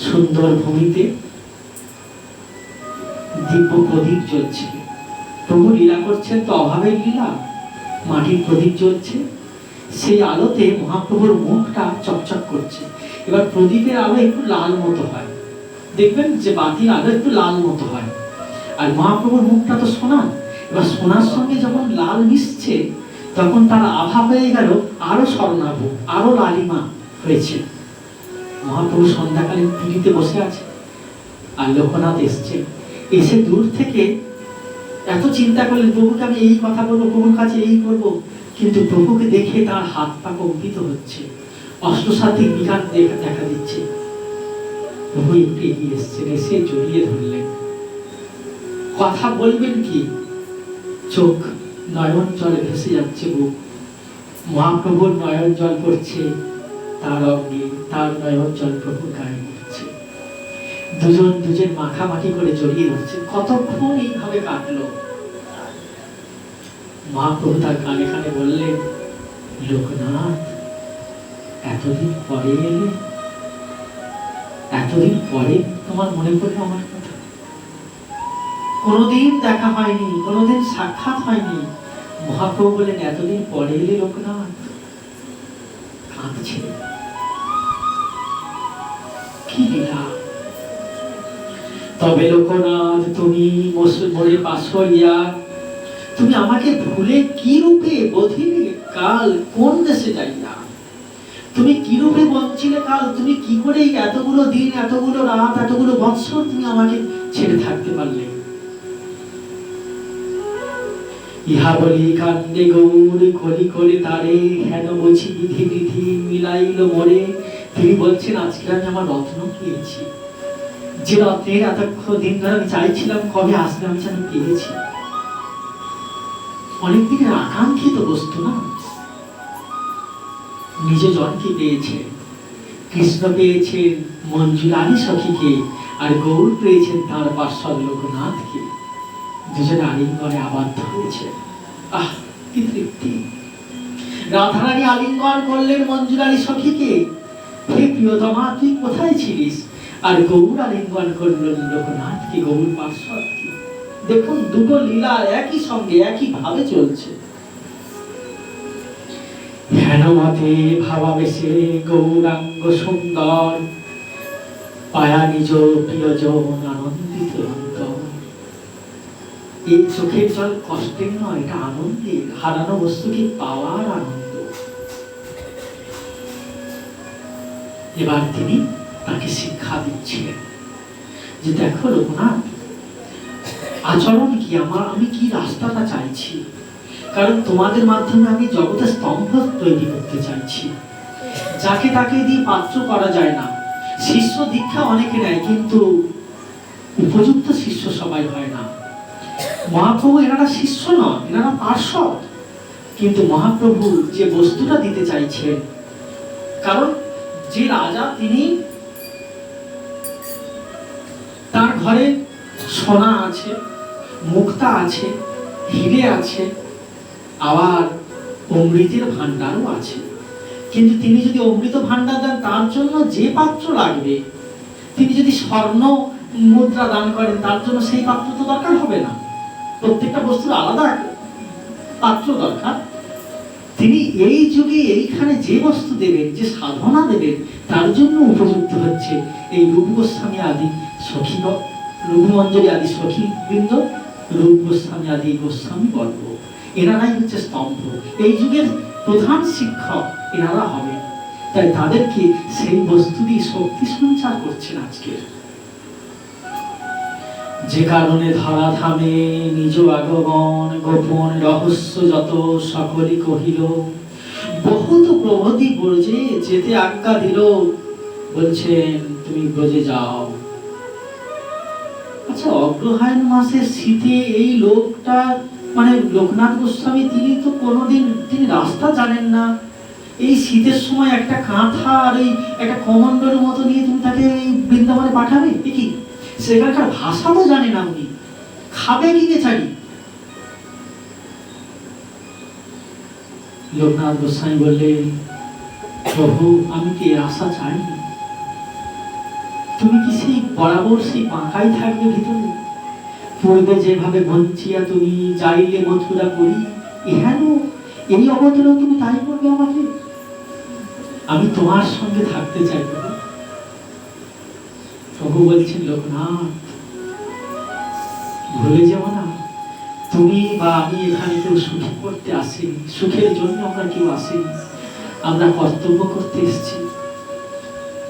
সুন্দর ভূমিতে দিব্য প্রদীপ জ্বলছে। প্রভু লীলা করছেন তো অভাবের লীলা। মাটির প্রদীপ জ্বলছে, সেই আলোতে মহাপ্রভুর মুখটা চকচক করছে। এবার প্রদীপের আলো একটু লাল মতো হয়, দেখবেন যে বাতির আলো একটু লাল মতো হয়। আর মহাপ্রভুর মুখটা তো সোনা, এবার সোনার সঙ্গে যখন লাল মিশছে তখন তার আভা হয়ে গেল আরো স্বর্ণাভ, আরো লালিমা হয়েছে। মহাপ্রভু সন্ধ্যাকালীন পুরীতে বসে আছে, আর লোকনাথ এসছে। এসে দূর থেকে এত চিন্তা করলেন, প্রভুকে আমি এই কথা বলবো, প্রভুর কাছে এই করবো, কিন্তু প্রভুকে দেখে তার হাত পা কম্পিত হচ্ছে, অষ্টসাত্ত্বিক বিকার দেখা দিচ্ছে। প্রভু একটু এগিয়ে এসছেন, এসে জড়িয়ে ধরলেন। কথা বলবেন কি, চোখ নয়ন জলে ভেসে যাচ্ছে বুক। মহাপ্রভুর নয়ন জল পড়ছে তার অঙ্গে, তার নয়ন জল প্রভুর গায়ে পড়ছে। দুজন মাখামাখি করে জড়িয়ে ধরছে। কতক্ষণ এইভাবে কাটলো। মহাপ্রভু তার কানে কানে বললেন, লোকনাথ এতদিন পরে এলে, এতদিন পরে তোমার মনে পড়লো আমার কথা। কোনোদিন দেখা হয়নি, কোনোদিন সাক্ষাৎ হয়নি। মহাপ্রভু বললেন, এতদিন পরে এলে লোকনাথ। কাঁদছে, কি লীলা। তবে লোকনাথ তুমি মোরে পাশরিয়া, তুমি আমাকে ভুলে কি রূপে বধিলে কাল কোন দেশে যাইয়া? তুমি কি রূপে বঞ্চিলে কাল? তুমি কি করে এতগুলো দিন, এতগুলো রাত, এতগুলো বৎসর তুমি আমাকে ছেড়ে থাকতে পারলে? ইহা বলি কান্দে গৌর কলি করে তারে, হেন বলছি বিধি বিধি মিলাইল মোরে। তিনি বলছেন, আজকে আমি আমার রত্ন পেয়েছি, যে রত্নের এতক্ষণ দিন ধরে আমি চাইছিলাম কবে আসবে, আমি যেন পেয়েছি। অনেকদিনের আকাঙ্ক্ষিত বস্তু না। নিজ জনকে পেয়েছে, কৃষ্ণ পেয়েছেন মঞ্জুলালী সখীকে, আর গৌর পেয়েছেন তার পার্শ্বদ লোকনাথকে। দুজনে আলিঙ্গনে আবদ্ধ হয়েছে। আহ, কি তৃপ্তি। রাধারানী আলিঙ্গন করলেন মঞ্জুলালী সখীকে, হে প্রিয়তমা তুই কোথায় ছিলিস? আর গৌর আলিঙ্গন করলেন লোকনাথকে, গৌর পার্শ্বদকে। দেখুন, দুটো লীলা একই সঙ্গে একই ভাবে চলছে। হেনমতে ভাবাবেশে গৌরাঙ্গ সুন্দর, পায়া নিজ প্রিয়জন আনন্দিত অন্তর। এই চোখের জল কষ্টের নয়, এটা আনন্দের। হারানো বস্তুকে পাওয়ার আনন্দ। এবার তিনি তাকে শিক্ষা দিচ্ছিলেন যে দেখো লোকনাথ, আচরণ কি আমার, আমি কি রাস্তাটা চাইছি। কারণ তোমাদের মাধ্যমে আমি জগতে স্তম্ভ তৈরি করতে চাইছি। যাকে তাকে দিয়ে পাত্র করা যায় না। শিষ্য দীক্ষা অনেকে নেয়, কিন্তু উপযুক্ত শিষ্য সবাই হয় না। মহাপ্রভু এনারা শিষ্য নন, এনারা পার্শ্বদ। কিন্তু মহাপ্রভু যে বস্তুটা দিতে চাইছেন, কারণ যে রাজা, তিনি তার ঘরে সোনা আছে, মুক্তা আছে, হিরে আছে, আবার অমৃতের ভান্ডারও আছে। কিন্তু তিনি যদি অমৃত ভান্ডার দেন, তার জন্য যে পাত্র লাগবে, তিনি যদি স্বর্ণ মুদ্রা দান করেন, তার জন্য সেই পাত্র তো দরকার হবে না। প্রত্যেকটা বস্তুর আলাদা পাত্র দরকার। তিনি এই যুগে এইখানে যে বস্তু দেবেন, যে সাধনা দেবেন, তার জন্য উপযুক্ত হচ্ছে এই রূপ গোস্বামী আদি সখী, রঘুমঞ্জরি আদি সখী বৃন্দ, রূপ গোস্বামী আদি গোস্বামী বর্গ। এনারাই হচ্ছে স্তম্ভ। এই যুগের প্রধান শিক্ষক এনারা হবে। তাই তাদেরকে সেই বস্তু দিয়ে শক্তি সঞ্চার করছেন আজকে। যে কারণে ধরা ধামে নিজ আগমন, গোপন রহস্য যত সকলই কহিল, বহুত প্রভৃতি ব্রজে যেতে আজ্ঞা দিল, বলছেন তুমি ব্রজে যাও। আচ্ছা, অগ্রহায়ণ মাসের শীতে এই লোকটা মানে লোকনাথ গোস্বামী তিনি তো কোনোদিন তিনি রাস্তা জানেন না, এই শীতের সময় একটা কাঁথা আর এই একটা কমণ্ডলের মতো নিয়ে তুমি তাকে এই বৃন্দাবনে পাঠাবে? কি সেখানকার ভাষা তো জানে না, উনি খাবে কি বেচারি? লোকনাথ গোস্বামী বললেন, প্রভু আমি কি আশা চাই? তুমি কি সেই বরাবর সেই পাঁকাই থাকবে ভিতরে? পূর্বে যেভাবে বঞ্চিয়া তুমি যাইলে মথুরা করি, এহেন এই অবতরণ তুমি তাই করবে আমাকে? আমি তোমার সঙ্গে থাকতে চাই। প্রভু বলছেন, লোকনাথ ভুলে যেও না, তুমি বা আমি এখানে কেউ সুখী করতে আসিনি, সুখের জন্য আমরা কেউ আসিনি, আমরা কর্তব্য করতে এসেছি।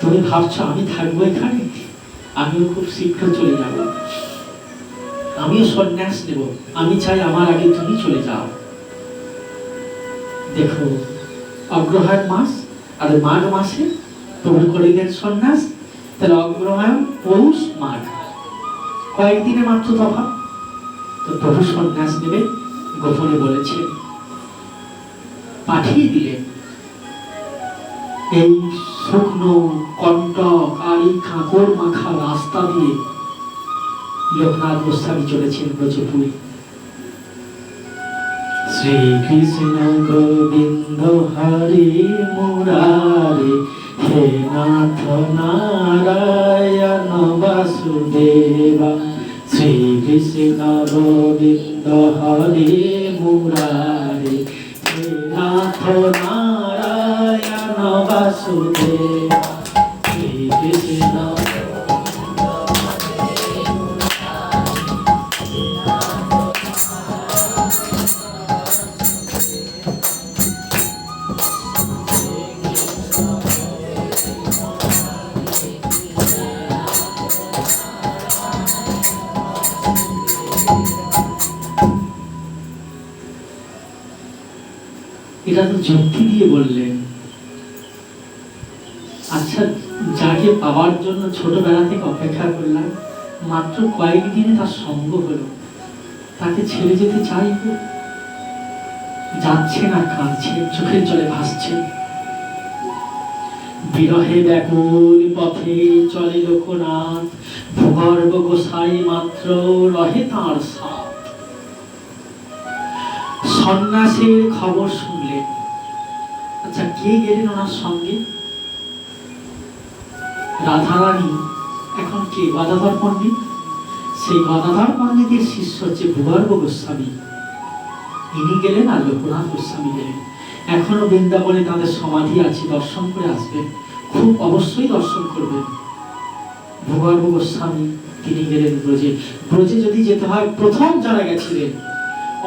তুমি ভাবছো আমি থাকবো এখানে? আমিও খুব শীঘ্র চলে যাব, আমিও সন্ন্যাস নেব, আমি চাই আমার আগে তুমি চলে যাও। দেখো, অগ্রহায়ণ মাস আর মাঘ মাসে প্রভু করিলেন সন্ন্যাস, তাহলে অগ্রহায়ণ, পৌষ, মাঘ কয়েকদিনের মাত্র তফাৎ। তো প্রভু সন্ন্যাস নেবে গোপনে বলেছেন, পাঠিয়ে দিলেন। এই শুকনো কণ্টক আর এই কাঁকড় মাখা রাস্তা দিয়ে লোকনাথ গোস্বামী চলেছেন ব্রজপুরে। শ্রীকৃষ্ণ গোবিন্দ হরি মুরারি, হে নাথ নারায়ণ বাসুদেবা। শ্রীকৃষ্ণ গোবিন্দ হরি মুরারি, হে নাথ নারায়ণ বাসুদেবা। শ্রীকৃষ্ণ এটা তো যুক্তি দিয়ে বললেন। আচ্ছা, যাকে পাওয়ার জন্য ছোটবেলা থেকে অপেক্ষা করলাম, মাত্র কয়েকদিনে তার সঙ্গ হলো, তাকে ছেড়ে যেতে চাইব? যাচ্ছে না, কাঁদছে, চোখের জলে ভাসছে। বিরহে ব্যাকুল পথে চলে লোকনাথ, ভূগর্ভ গোসাই মাত্র রহে তাঁর সাথ। সন্ন্যাসের খবর শুনলেন। আচ্ছা, কে গেলেন ওনার সঙ্গে? রাধারানী। এখন কে? গদাধর পণ্ডিত। সেই গদাধর পণ্ডিতের শিষ্য হচ্ছে ভূগর্ভ গোস্বামী, ইনি গেলেন আর লোকনাথ গোস্বামী গেলেন। এখনো বৃন্দাবনে তাদের সমাধি আছে, দর্শন করে আসবেন, খুব অবশ্যই দর্শন করবেন। ভূগর্ভ গোস্বামী তিনি গেলেন ব্রজে। ব্রজে যদি যেতে হয়, প্রথম যারা গেছিলেন,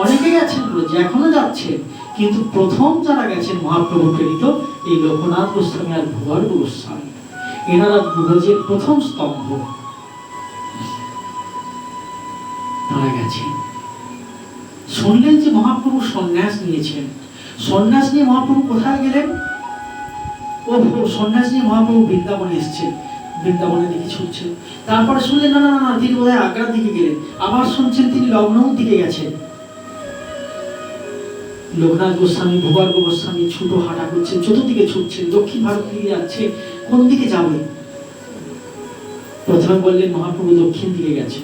অনেকে গেছেন ব্রজে, এখনো যাচ্ছেন, কিন্তু প্রথম যারা গেছেন মহাপ্রভু প্রেরিত এই লোকনাথ গোস্বামী আর ভূগর্ভ গোস্বামী, এনারা ব্রজের প্রথম স্তম্ভ। তারা গেছেন, শুনলেন যে মহাপ্রভু সন্ন্যাস নিয়েছেন। সন্ন্যাস নিয়ে মহাপ্রভু কোথায় গেলেন? ও সন্ন্যাস নিয়ে মহাপ্রভু বৃন্দাবনে এসেছেন, বৃন্দাবনের দিকে ছুটছেন। তারপরে শুনলেন না না না, তিনি বোধহয় আগ্রার দিকে গেলেন। আবার শুনছেন তিনি লখনৌর দিকে গেছেন। লোকনাথ গোস্বামী, ভূগর্ভ গোস্বামী ছুটো হাঁটা করছেন, চতুর্দিকে ছুটছেন, দক্ষিণ ভারত দিকে যাচ্ছে, কোন দিকে যাবে? প্রথমে বললেন মহাপ্রভু দক্ষিণ দিকে গেছে,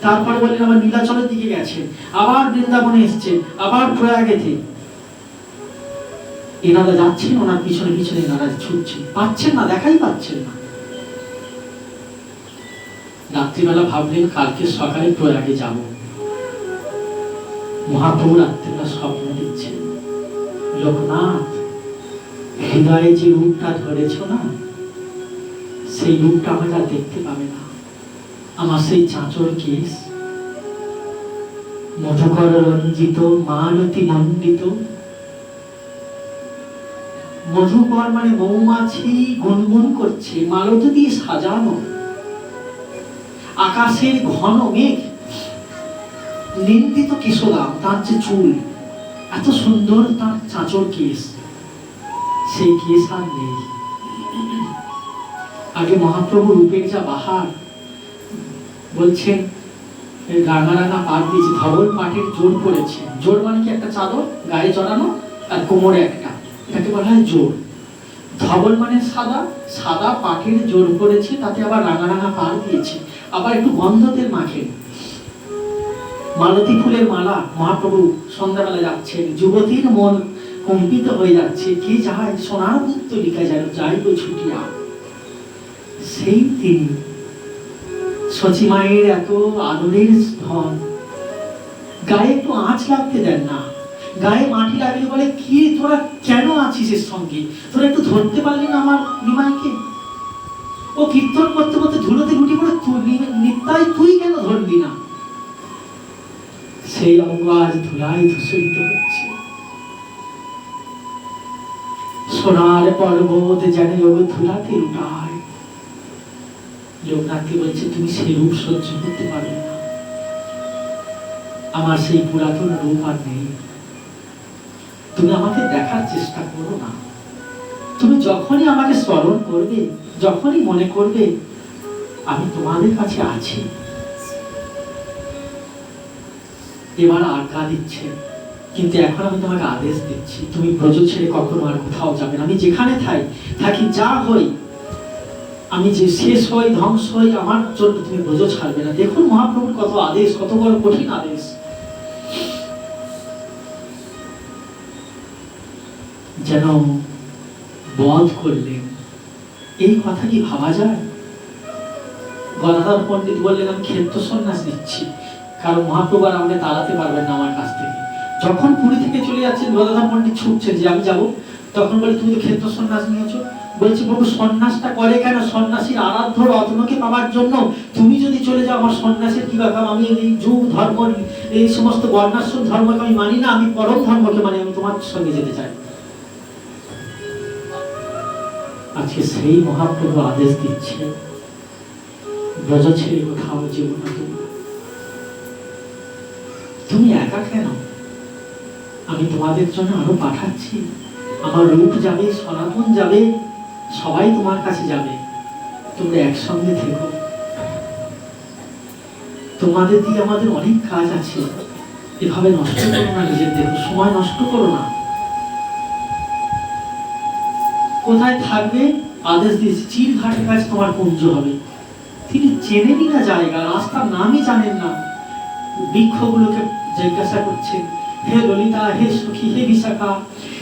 তারপরে বললেন আবার নীলাচলের দিকে গেছেন, আবার বৃন্দাবনে এসছেন, আবার প্রয়াগেতে। এনারা যাচ্ছেন, ওনার পিছনে পিছনে এনারা ছুটছেন, পাচ্ছেন না, দেখাই পাচ্ছেন না। রাত্রিবেলা ভাবলেন কালকে সকালে প্রয়াগে যাব। মহাপ্রভু রাত্রিবেলা স্বপ্ন দিচ্ছেন, লোকনাথ হৃদয়ে যে রূপটা ধরেছ না, সেই রূপটা আমাকে আর দেখতে পাবে না। আমার সেই চাঁচর কেশ, মধুকর রঞ্জিত, মালতী মণ্ডিত। মধুকর মানে মৌমাছি গুনগুন করছে, মালতী দিয়ে সাজানো। আকাশের ঘন মেঘ, নিন্দিত কেশদাম, তার যে চুল, এত সুন্দর তার চাঁচর কেশ। সেই কেশ আর নেই। আগে মহাপ্রভু রূপের যা বাহার, বলছেন রাঙা রাঙা পাট দিয়েছে, ধবল পাটের জোর পড়েছে। জোর মানে কি? একটা চাদর গায়ে জড়ানো আর কোমরে একটা, এটাকে বলা হয় জোর। ধবল মানে সাদা, সাদা পাটের জোর পড়েছে, তাতে আবার রাঙা রাঙা পাড় দিয়েছে, আবার একটু গন্ধ তেল মাখে। মালতী ফুলের মালা মহাপ্রভু সন্ধ্যাবেলা যাচ্ছেন, যুবতীর মন কম্পিত হয়ে যাচ্ছে, কে যায় সোনার পুত্তলিকা যেন যাইব ছুটিয়া। সেই তিনি সচি মায়ের এত আদরের ধন, গায়ে একটু আঁচ লাগতে দেন না। গায়ে মাটি লাগলে বলে, কি তোরা কেন আছিস এর সঙ্গে, তোরা একটু ধরতে পারলি না আমার নিমাইকে? ও কীর্তন করতে করতে ধুলোতে গুটি করে নিতাই, তুই কেন ধরলি না? সেই অঙ্গ আজ ধুলায় ধূসরিত হচ্ছে। সোনার পর্বত যেন যোগ ধুলাতে লুটায়। লোকনাথকে বলছে, তুমি সেই রূপ সহ্য করতে পারবে না, আমার সেই পুরাতন রূপ আর নেই। তুমি আমাকে দেখার চেষ্টা করো না। তুমি যখনই আমাকে স্মরণ করবে, যখনই মনে করবে, আমি তোমাদের কাছে আছি। এবার আজ্ঞা দিচ্ছে, কিন্তু এখন আমি তোমাকে আদেশ দিচ্ছি, তুমি ব্রজ ছেড়ে কখনো আর কোথাও যাবে না। আমি যেখানে থাকি, যা হই, আমি যে শেষ হই, ধ্বংস হই, আমার জন্য তুমি ব্রজ ছাড়বে না। দেখুন মহাপ্রভুর কত আদেশ, কত বড় কঠিন আদেশ। যেন বধ করলেন, এই কথা কি ভাবা যায়? গদাধর পণ্ডিত বললেন, আমি ক্ষেত্র সন্ন্যাস দিচ্ছি, কারণ মহাপ্রভু আর আমাকে তাড়াতে পারবেন না আমার কাছ থেকে। যখন পুরী থেকে চলে যাচ্ছেন, গদাধর পণ্ডিত ছুটছেন যে আমি যাবো, তখন বলে, তুমি তো ক্ষেত্র সন্ন্যাস নিয়েছো। বলছে, প্রভু সন্ন্যাসটা করে কেন? সন্ন্যাসীর আরাধ্য রত্নকে পাওয়ার জন্য। তুমি যদি চলে যাও, আমার সন্ন্যাসের কি ব্যাপার? আমি এই যুগ ধর্ম, এই সমস্ত বর্ণাশ্রম ধর্মকে আমি মানি না, আমি পরম ধর্মকে মানি, আমি তোমার সঙ্গে যেতে চাই। আজকে সেই মহাপ্রভু আদেশ দিচ্ছে, ব্রজ ছেড়ে কোথাও যেও না। তুমি একা কেন? আমি তোমাদের জন্য আরো পাঠাচ্ছি। আমার রূপ যাবে, সনাতন যাবে, সবাই তোমার কাছে যাবে, তোমরা একসঙ্গে থেকো। তোমাদের দিয়ে আমাদের অনেক কাজ আছে, এভাবে নষ্ট করো না নিজের দেহ, সময় নষ্ট করো না। কোথায় থাকবে? আদেশ দিয়েছি, চিরঘাটের কাছে তোমার কুঞ্জ হবে। তিনি চেনেনই না জায়গা, রাস্তার নামই জানেন না। বৃক্ষগুলোকে জিজ্ঞাসা করছেন, হে ললিতা, হে সখী, হে বিশাখা,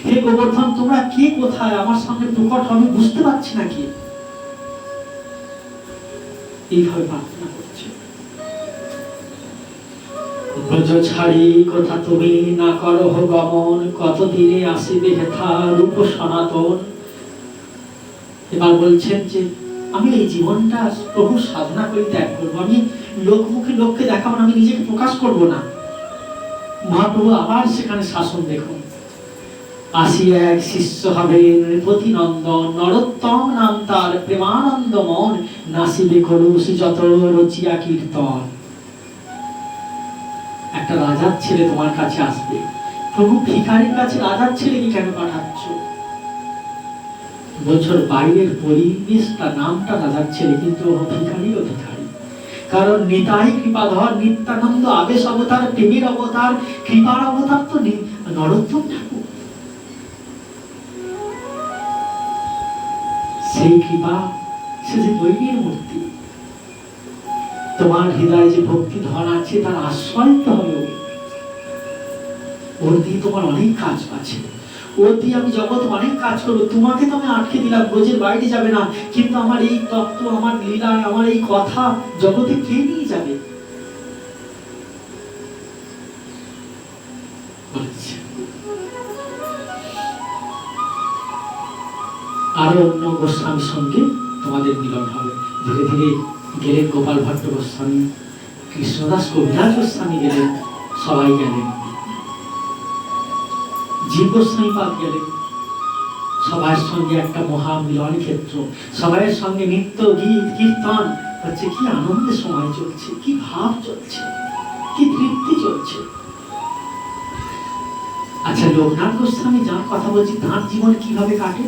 হে গোবর্ধন, তোমরা কে কোথায়? আমার সামনে প্রকট হবে, বুঝতে পারছি না কি। এইভাবে প্রার্থনা করছে। ব্রজ ছাড়ি কথা তুমি না করহ গমন, কতদিনে আসিবে হেথা রূপ সনাতন। এবার বলছেন যে আমি এই জীবনটা প্রভু সাধনা করে ত্যাগ করবো, আমি লোকমুখে লোককে দেখাবো না, আমি নিজেকে প্রকাশ করব না। মহাপ্রভু আবার সেখানে শাসন দেখুন। আসি এক শিষ্য হবে নৃপতি নন্দন, নরোত্তম নাম তার প্রেমানন্দ মন, নাসিবে করুষি যত রচিয়া কীর্তন। একটা রাজার ছেলে তোমার কাছে আসবে। প্রভু ভিখারির কাছে রাজার ছেলেকে কেন পাঠাচ্ছ? বছর বাইরের পরিবেশটা, নামটা রাজার ছেলে, কিন্তু ভিখারিও ভিখারি। কারণ নিতাই কৃপাধর, নিত্যানন্দ আবেশ অবতার, প্রেমের অবতার, কৃপার অবতার তো নরোত্তম ঠাকুর। সেই কৃপা, সে যে দৈবের মূর্তি। তোমার হৃদয়ে যে ভক্তি ধন আছে, তার আশ্রয় তো হবে। ওর দিয়ে তোমার অনেক কাজ আছে, ওর দিয়ে আমি জগৎ অনেক কাজ করবো। তোমাকে তো আমি আটকে দিলাম, ব্রজের বাইরে যাবে না, কিন্তু আমার এই তত্ত্ব, আমার লীলা, আমার এই কথা জগতে কে নিয়ে যাবে? আরো অন্য গোস্বামীর সঙ্গে তোমাদের মিলন হবে। ধীরে ধীরে গেলেন গোপাল ভট্ট গোস্বামী, কৃষ্ণদাস কবিরাজ গোস্বামী গেলেন, সবাই গেলেন। জীব গোস্বামী পাদ গেলেন। সবার সঙ্গে একটা মহা মিলন ক্ষেত্র, সবাইয়ের সঙ্গে নৃত্য, গীত, কীর্তন হচ্ছে। কি আনন্দের সময় চলছে, কি ভাব চলছে, কি তৃপ্তি চলছে। আচ্ছা, লোকনাথ গোস্বামী যার কথা বলছি, তার জীবন কিভাবে কাটে?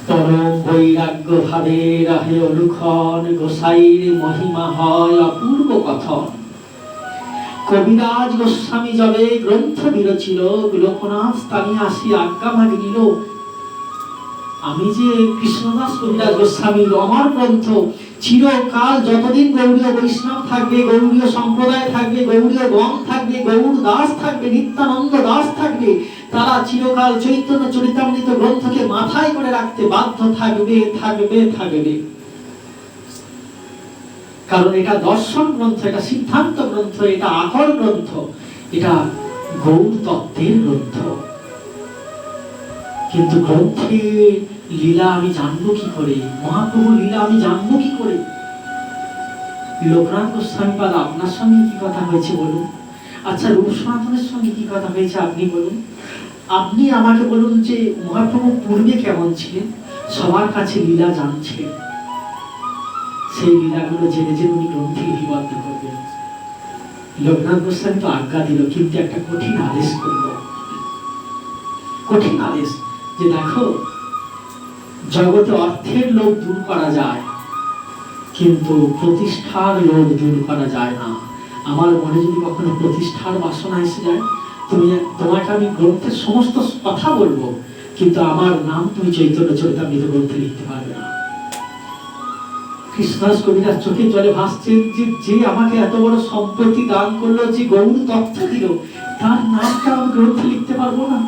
পরম বৈরাগ্য ভাবে রহে অনুক্ষণ, গোসাইর মহিমা হয় অপূর্ব কথন। কবিরাজ গোস্বামী যবে গ্রন্থ বিরচিল, লোকনাথ স্থানে আসি আজ্ঞা মাগি নিল, আমি যে কৃষ্ণদাস কবিরাজ গোস্বামীর আমার গ্রন্থ চিরকাল যতদিন গৌড়ীয় বৈষ্ণব থাকবে, গৌড়ীয় সম্প্রদায় থাকবে, গৌড়ীয় গণ থাকবে, গৌর দাস থাকবে, নিত্যানন্দ দাস থাকবে, তারা চিরকাল চৈতন্য চরিতামৃত গ্রন্থকে মাথায় করে রাখতে বাধ্য থাকবে থাকবে থাকবে। কারণ এটা দর্শন গ্রন্থ, এটা সিদ্ধান্ত গ্রন্থ, এটা আকর গ্রন্থ, এটা গৌর তত্ত্বের গ্রন্থ। কিন্তু গ্রন্থের লীলা আমি জানবো কি করে? মহাপ্রভুর লীলা আমি জানবো কি করে? লোকনাথ গোস্বামী পাদ আপনার সঙ্গে কি কথা হয়েছে বলুন? আচ্ছা, রূপ সনাতনের সঙ্গে কি কথা হয়েছে আপনি বলুন? আপনি আমাকে বলুন যে মহাপ্রভু পূর্বে কেমন ছিলেন? সবার কাছে লীলা জানছেন, সেই লীলাগুলো জেনে জেনে উনি গ্রন্থে লিপিবদ্ধ করবেন। লোকনাথ গোস্বামী তো আজ্ঞা দিল, কিন্তু একটা কঠিন আদেশ করল। কঠিন আদেশ যে দেখো, জগতে অর্থের লোভ দূর করা যায়, কিন্তু প্রতিষ্ঠার লোভ দূর করা যায় না। আমার মনে যদি কখনো প্রতিষ্ঠার বাসনা এসে যায়, তোমাকে আমি গ্রন্থের সমস্ত কথা বলবো, কিন্তু আমার নাম তুমি চৈতন্য চরিতামৃত গ্রন্থে লিখতে পারবে না। কৃষ্ণদাস কবিরাজ চোখের জলে ভাসছেন যে আমাকে এত বড় সম্পত্তি দান করলো, যে গৌর তত্ত্ব দিল, তার নামটা আমি গ্রন্থে লিখতে পারবো না।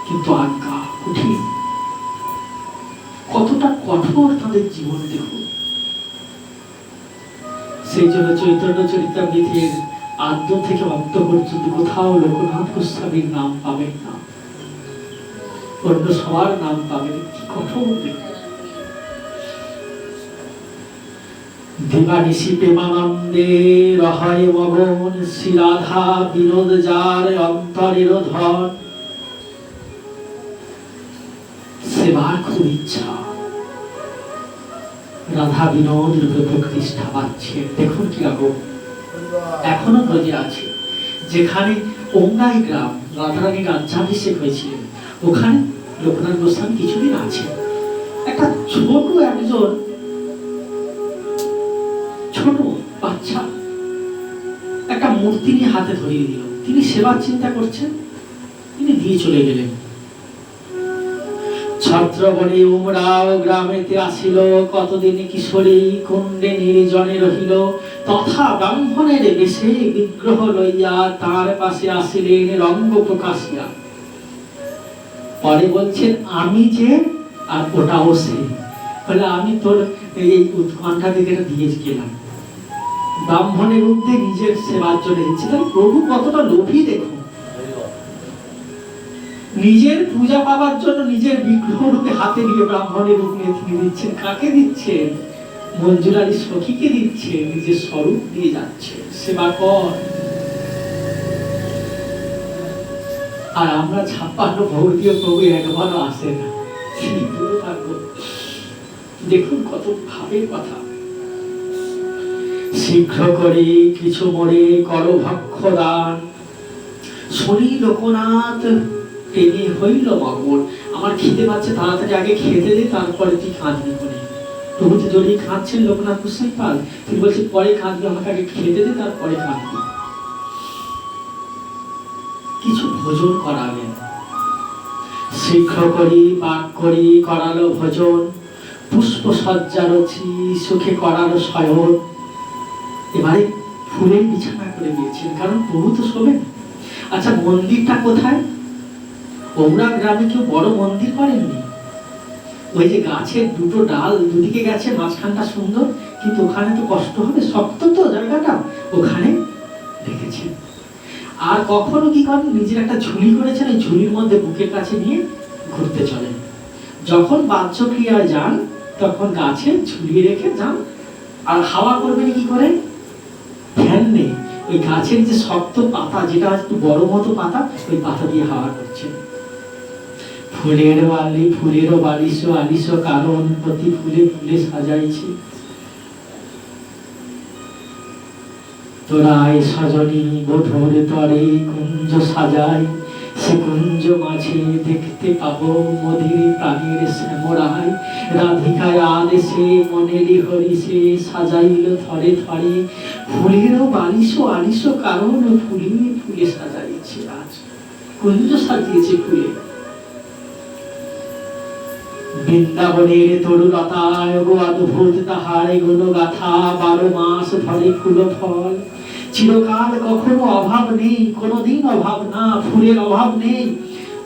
কিন্তু আজ্ঞা কঠিন, কতটা কঠোর তাদের জীবন দেখুন। সেই জন্য চৈতন্য চরিতামৃতের আদ্য থেকে অন্ত পর্যন্ত কোথাও লোকনাথ গোস্বামীর নাম পাবেন না, অন্য সবার নাম পাবেন। কি কঠোর! দিবানিশি প্রেমানন্দে রহায় মগন, শ্রী রাধা বিনোদ যার অন্তরের ধন, সেবার খুব ইচ্ছা, রাধা বিনোদ রূপে প্রতিষ্ঠা পাচ্ছে। দেখুন কি রকম এখনো ব্রজে আছে। যেখানে ওঙ্গাই গ্রাম রাধারানী রাজ্যাভিষেক হয়েছিলেন, ওখানে লোকনাথ গোস্বামী কিছুদিন আছে। একটা একজন ছোট বাচ্চা একটা মূর্তি নিয়ে হাতে ধরিয়ে দিল। তিনি সেবার চিন্তা করছেন, তিনি দিয়ে চলে গেলেন। ছত্রবনে উমরাও গ্রামেতে আসিল, কতদিন কিশোরী কুণ্ডে নির্জনে রহিল, তথা ব্রাহ্মণের বেশে বিগ্রহ লইয়া তার পাশে আসিলেন রঙ্গ প্রকাশিয়া। পরে বলছেন, আমি যে আর ওটাও সে, বলে আমি তোর এই উৎকণ্ঠা থেকে দিয়ে গেলাম। ব্রাহ্মণের মধ্যে নিজের সেবার জন্য দিচ্ছে। তাহলে প্রভু কতটা লোভী দেখুন, নিজের পূজা পাবার জন্য নিজের বিগ্রহ রূপে হাতে নিয়ে ব্রাহ্মণের রূপ নিয়ে তিনি দিচ্ছেন। কাকে দিচ্ছেন? মঞ্জুরালী সখীকে দিচ্ছেন, নিজের স্বরূপ দিয়ে যাচ্ছে, সেবা কর। আর আমরা 56 ভৌতীয় প্রভু একবারও আসে না। দেখুন কত ভাবের কথা। শীঘ্র করে কিছু মরে কর ভক্ষ দান, শনি লোকনাথ টেনে হইল মগন। আমার খিদে পাচ্ছে, তাড়াতাড়ি আগে খেতে দে, তারপরে তুই কাঁদবি করে। প্রভু তো জড়িয়ে খাচ্ছেন লোকনাথ গোস্বামী পাল, তিনি বলছেন পরে কাঁদবি, আমাকে আগে খেতে দে, তারপরে কাঁদবি। কিছু ভোজন করালেন, শীঘ্র করি পাক করি করালো ভোজন, পুষ্প সজ্জা রচি সুখে করালো শয়ন। এবারে ফুলের বিছানা করে দিয়েছেন, কারণ প্রভু তো শোবেন। আচ্ছা, মন্দিরটা কোথায়? ওমরা গ্রামে কেউ বড় মন্দির করেননি। ওই যে গাছের দুটো ডাল দুদিকে গেছে, মাঝখানটা সুন্দর, কিন্তু ওখানে তো কষ্ট হবে, শক্ত তো জায়গাটা, ওখানে রেখেছেন। আর কখনো কি করেন, নিজের একটা ঝুলি করেছেন, ওই ঝুলির মধ্যে বুকের কাছে নিয়ে ঘুরতে চলেন। যখন বাহ্যক্রিয়ায় যান তখন গাছে ঝুলিয়ে রেখে যান। আর হাওয়া করবেন কি করে? ফ্যান নেই, ওই গাছের যে শক্ত পাতা, যেটা একটু বড় মতো পাতা, ওই পাতা দিয়ে হাওয়া করছে। ফুলের বালি ফুলেরও বালিশ আলিশ, কারণ প্রতি ফুলে ফুলে সাজাইছে। তো তোরাই সজনী বধুর তরে কুঞ্জ সাজাই, সে কুঞ্জ মাঝে দেখতে পাবো মধুর প্রাণের শ্যামরাই। রাধিকায় আদেশে মনেরি হরিষে সাজাইল থরে থরে, ফুলেরও বালিশো আলিশো কারণ ফুলে ফুলে সাজাইছে আজ, কুঞ্জ সাজিয়েছে ফুলে। বৃন্দাবনের তরুলতায় গো অদ্ভুত তাহার গুণগাথা, 12 মাস ধরে ফুল ফল, চিরকাল কখনো অভাব নেই, কোনোদিন অভাব না, ফুলের অভাব নেই।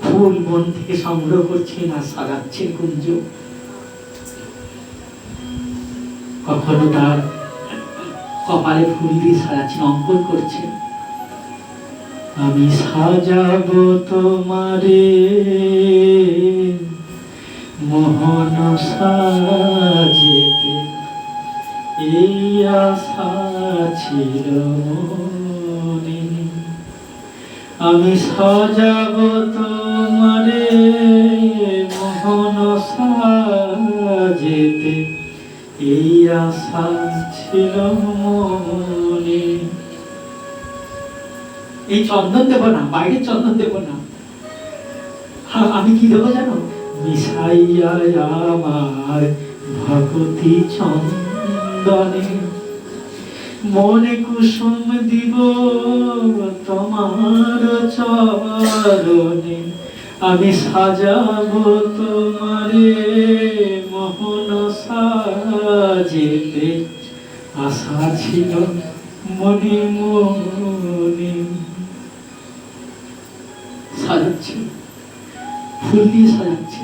ফুল মন থেকে সংগ্রহ করছেন আর সাজাচ্ছেন কুঞ্জ। কখনো তার কপালে ফুল দিয়ে সাজাচ্ছেন, অঙ্কন করছেন। আমি সাজাবো তোমারে মোহন সাজেতে, এই আশা ছিল মনে। আমি সাজাবো তোমারে মোহন সাজেতে, এই আশা ছিল মনে। এই চন্দন দেব না, বাইরে চন্দন দেব না, আমি কি দেবো জানো? মিশাইয়া আমার ভগতি চন্দনে, মনে কুসুম দিব তোমার চরণে। আমি সাজাবো তোমারে মোহন সাজেতে, আশা ছিল মনে মনে। সাজাচ্ছে, ফুল দিয়ে সাজাচ্ছে,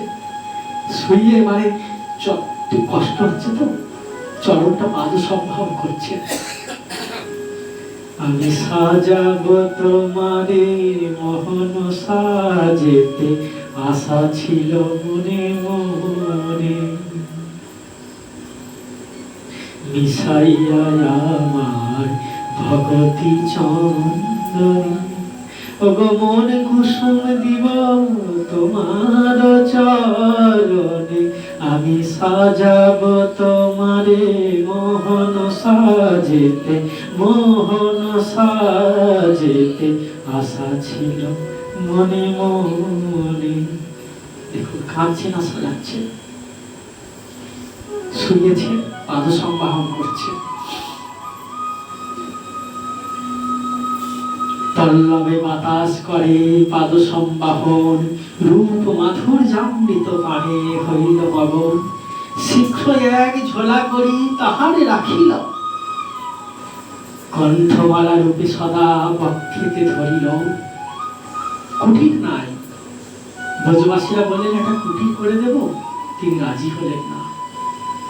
শুয়ে মানে কষ্ট হচ্ছে তো, চরণটা পাদ সম্ভাব করছে। আমি সাজাবো তোমারে মোহন সাজেতে, আশা ছিল মনে মনে। মিশাইয়া আমার ভগতি চন্দনে, ওগো মন কুসুম দিব তোমার চরণে। আমি সাজাবো তোমারে মোহন সাজেতে, মোহন সাজেতে, আশা ছিল মনে মনে। দেখুন কাঁদছে না সাজাচ্ছে, শুয়েছে পাদ সংবাহন করছে। পল্লবে বাতাস করে পাদ সম্বাহন, রূপ মাধুর জামৃত পানে হইল মগন। শীঘ্র এক ঝোলা করি তাহারে রাখিল, কণ্ঠমালা রূপে সদা বক্ষেতে ধরিল। কুটির নাই, ব্রজবাসীরা বললেন একটা কুটির করে দেব, তিনি রাজি হলেন না।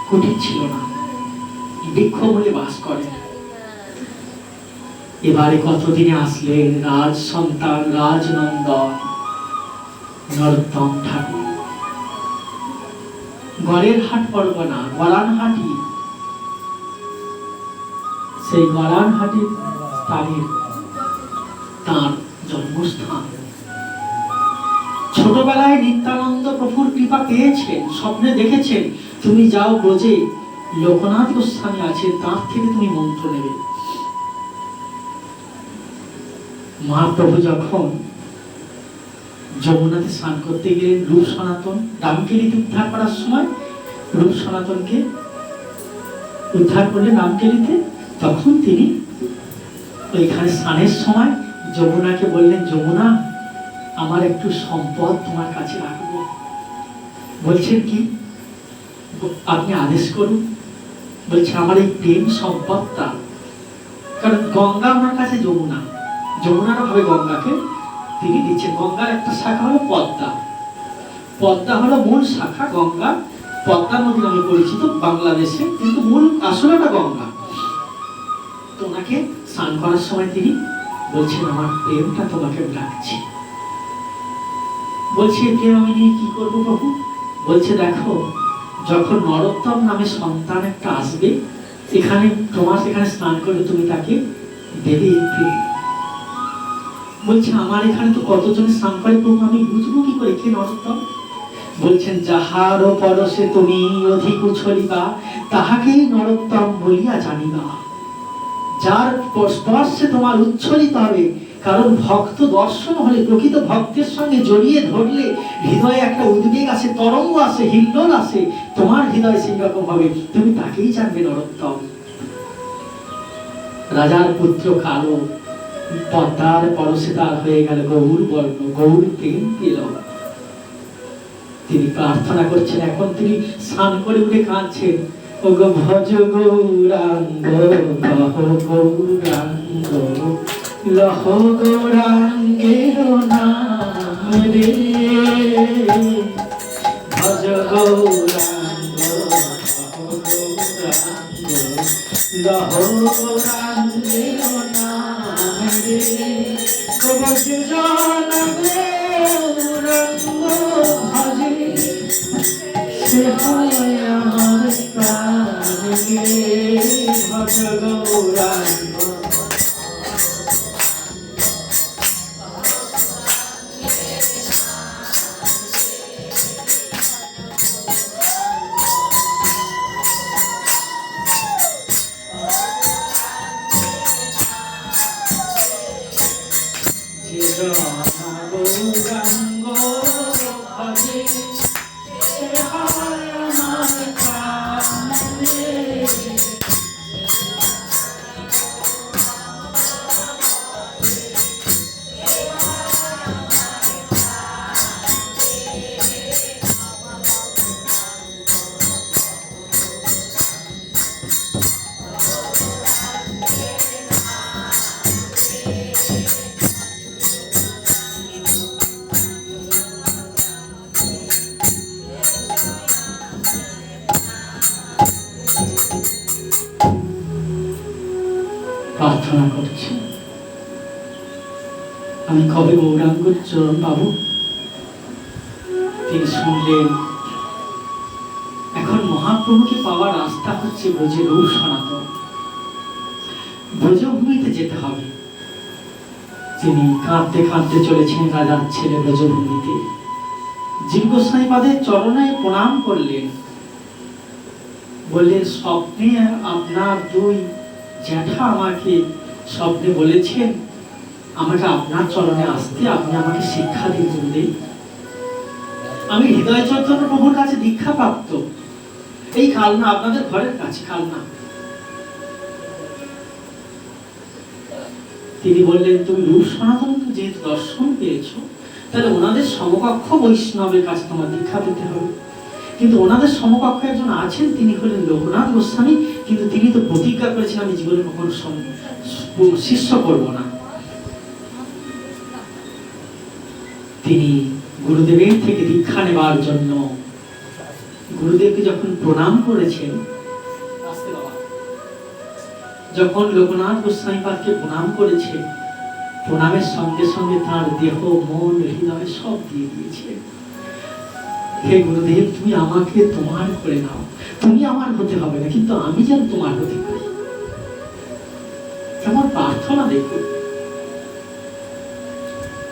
কুটির ছিল না, বৃক্ষ বলে বাস করেন। এবারে কতদিনে আসলেন রাজ সন্তান রাজনন্দন নরোত্তম ঠাকুর। গড়ের হাট পরগনা, গড়ানহাটি, সেই গড়ানহাটির তার জন্মস্থান। ছোটবেলায় নিত্যানন্দ প্রভুর কৃপা পেয়েছেন, স্বপ্নে দেখেছেন তুমি যাও ব্রজে, লোকনাথ গোস্বামী আছে, তার থেকে তুমি মন্ত্র নেবে। মহাপ্রভু যখন যমুনাতে স্নান করতে গেলেন, রূপ সনাতন রামকেলিতে উদ্ধার করার সময় রূপ সনাতনকে উদ্ধার করলেন রামকেলিতে, তখন তিনি ওইখানে স্নানের সময় যমুনাকে বললেন, যমুনা আমার একটু সম্পদ তোমার কাছে রাখবো। বলছেন কি? আপনি আদেশ করুন। বলছে আমার এই প্রেম সম্পদটা, কারণ গঙ্গা আমার কাছে যমুনা, যমুনার ভাবে গঙ্গাকে তিনি দিচ্ছেন। গঙ্গার একটা শাখা হলো পদ্মা, পদ্মা হলো মূল শাখা, গঙ্গা পদ্মা নদী নামে পরিচিত বাংলাদেশে, কিন্তু মূল আসলটা গঙ্গা। তো ওনাকে স্নান করার সময় তিনি বলছেন আমার প্রেমটা তোমাকে ডাকছি। বলছে প্রেম আমি নিয়ে কি করবো প্রভু? বলছে দেখো, যখন নরোত্তম নামে সন্তান একটা আসবে, এখানে তোমার সেখানে স্নান করবে, তুমি তাকে দেবে প্রেম। বলছে আমার এখানে তো কতজন স্নান করে প্রভু, আমি বুঝবো কি করে কে নরোত্তম? বলছেন যাহার পরশে তুমি অধিক উছলিবা, তাহাকেই নরোত্তম বলিয়া জানিবা। যার স্পর্শে তোমার উচ্ছ্বলিত হবে। কারণ ভক্ত দর্শন হলে, প্রকৃত ভক্তের সঙ্গে জড়িয়ে ধরলে হৃদয়ে একটা উদ্বেগ আসে, তরঙ্গ আসে, হিল্লোল আসে। তোমার হৃদয় সেই রকম হবে, তুমি তাকেই জানবে নরোত্তম। রাজার পুত্র কালো, পদ্মার পরশে তার হয়ে গেল গৌর বর্ণ, গৌর প্রেম পেল। তিনি প্রার্থনা করছেন, এখন তিনি স্নান করে উঠে কাঁদছেন, ও গো ভজ গৌরাঙ্গ, লহ গৌরাঙ্গ, লহ গৌরাঙ্গের নাম রে, ভজ গৌরাঙ্গ, লহ গৌরাঙ্গের নাম রে, ভজ গৌরাঙ্গ ভজে, সে হয় আমার প্রাণ গে, ভজ গৌরাঙ্গ। গৌরাঙ্গ ভজে, সে হয় আমার প্রাণ গে। প্রার্থনা করছি, আমি কবে গৌরাঙ্গর চরণ পাবো? তিনি শুনলেন, এখন মহাপ্রভুকে পাওয়ার রাস্তা হচ্ছে ব্রজের রূপ সনাতন, ব্রজভূমিতে যেতে হবে। তিনি কাঁদতে কাঁদতে চলেছেন রাজার ছেলে ব্রজভূমিতে। জীব গোস্বামী পাদের চরণে প্রণাম করলেন, বললেন, স্বপ্নে আপনার দুই জ্যাঠা আমাকে স্বপ্নে বলেছেন আমাকে আপনার চরণে আসতে, আপনি আমাকে শিক্ষা দিন গুরুদেব। আমি হৃদয় চৈতন্য প্রভুর কাছে দীক্ষা প্রাপ্ত, এই কালনা আপনাদের ঘরের কাছে কালনা। তিনি বললেন, তুমি রূপ সনাতন যেহেতু দর্শন পেয়েছো, তাহলে ওনাদের সমকক্ষ বৈষ্ণবের কাছে তোমার দীক্ষা পেতে হবে। কিন্তু ওনাদের সমকক্ষ একজন আছেন, তিনি হলেন লোকনাথ গোস্বামী, কিন্তু তিনি তো প্রতিজ্ঞা করেছেন আমি জীবনে কখনো শিষ্য করব না। তিনি গুরুদেবের থেকে দীক্ষা নেবার জন্য গুরুদেবকে যখন প্রণাম করেছেন, যখন লোকনাথ গোস্বামী পাদকে প্রণাম করেছে, প্রণামের সঙ্গে সঙ্গে তার দেহ মন হৃদয় সব দিয়ে দিয়েছে। হে গুরুদেব, তুমি আমাকে তোমার করে নাও, তুমি আমার হতে হবে না, কিন্তু আমি যেন তোমার হতে পারি। কেমন প্রার্থনা দেখুন।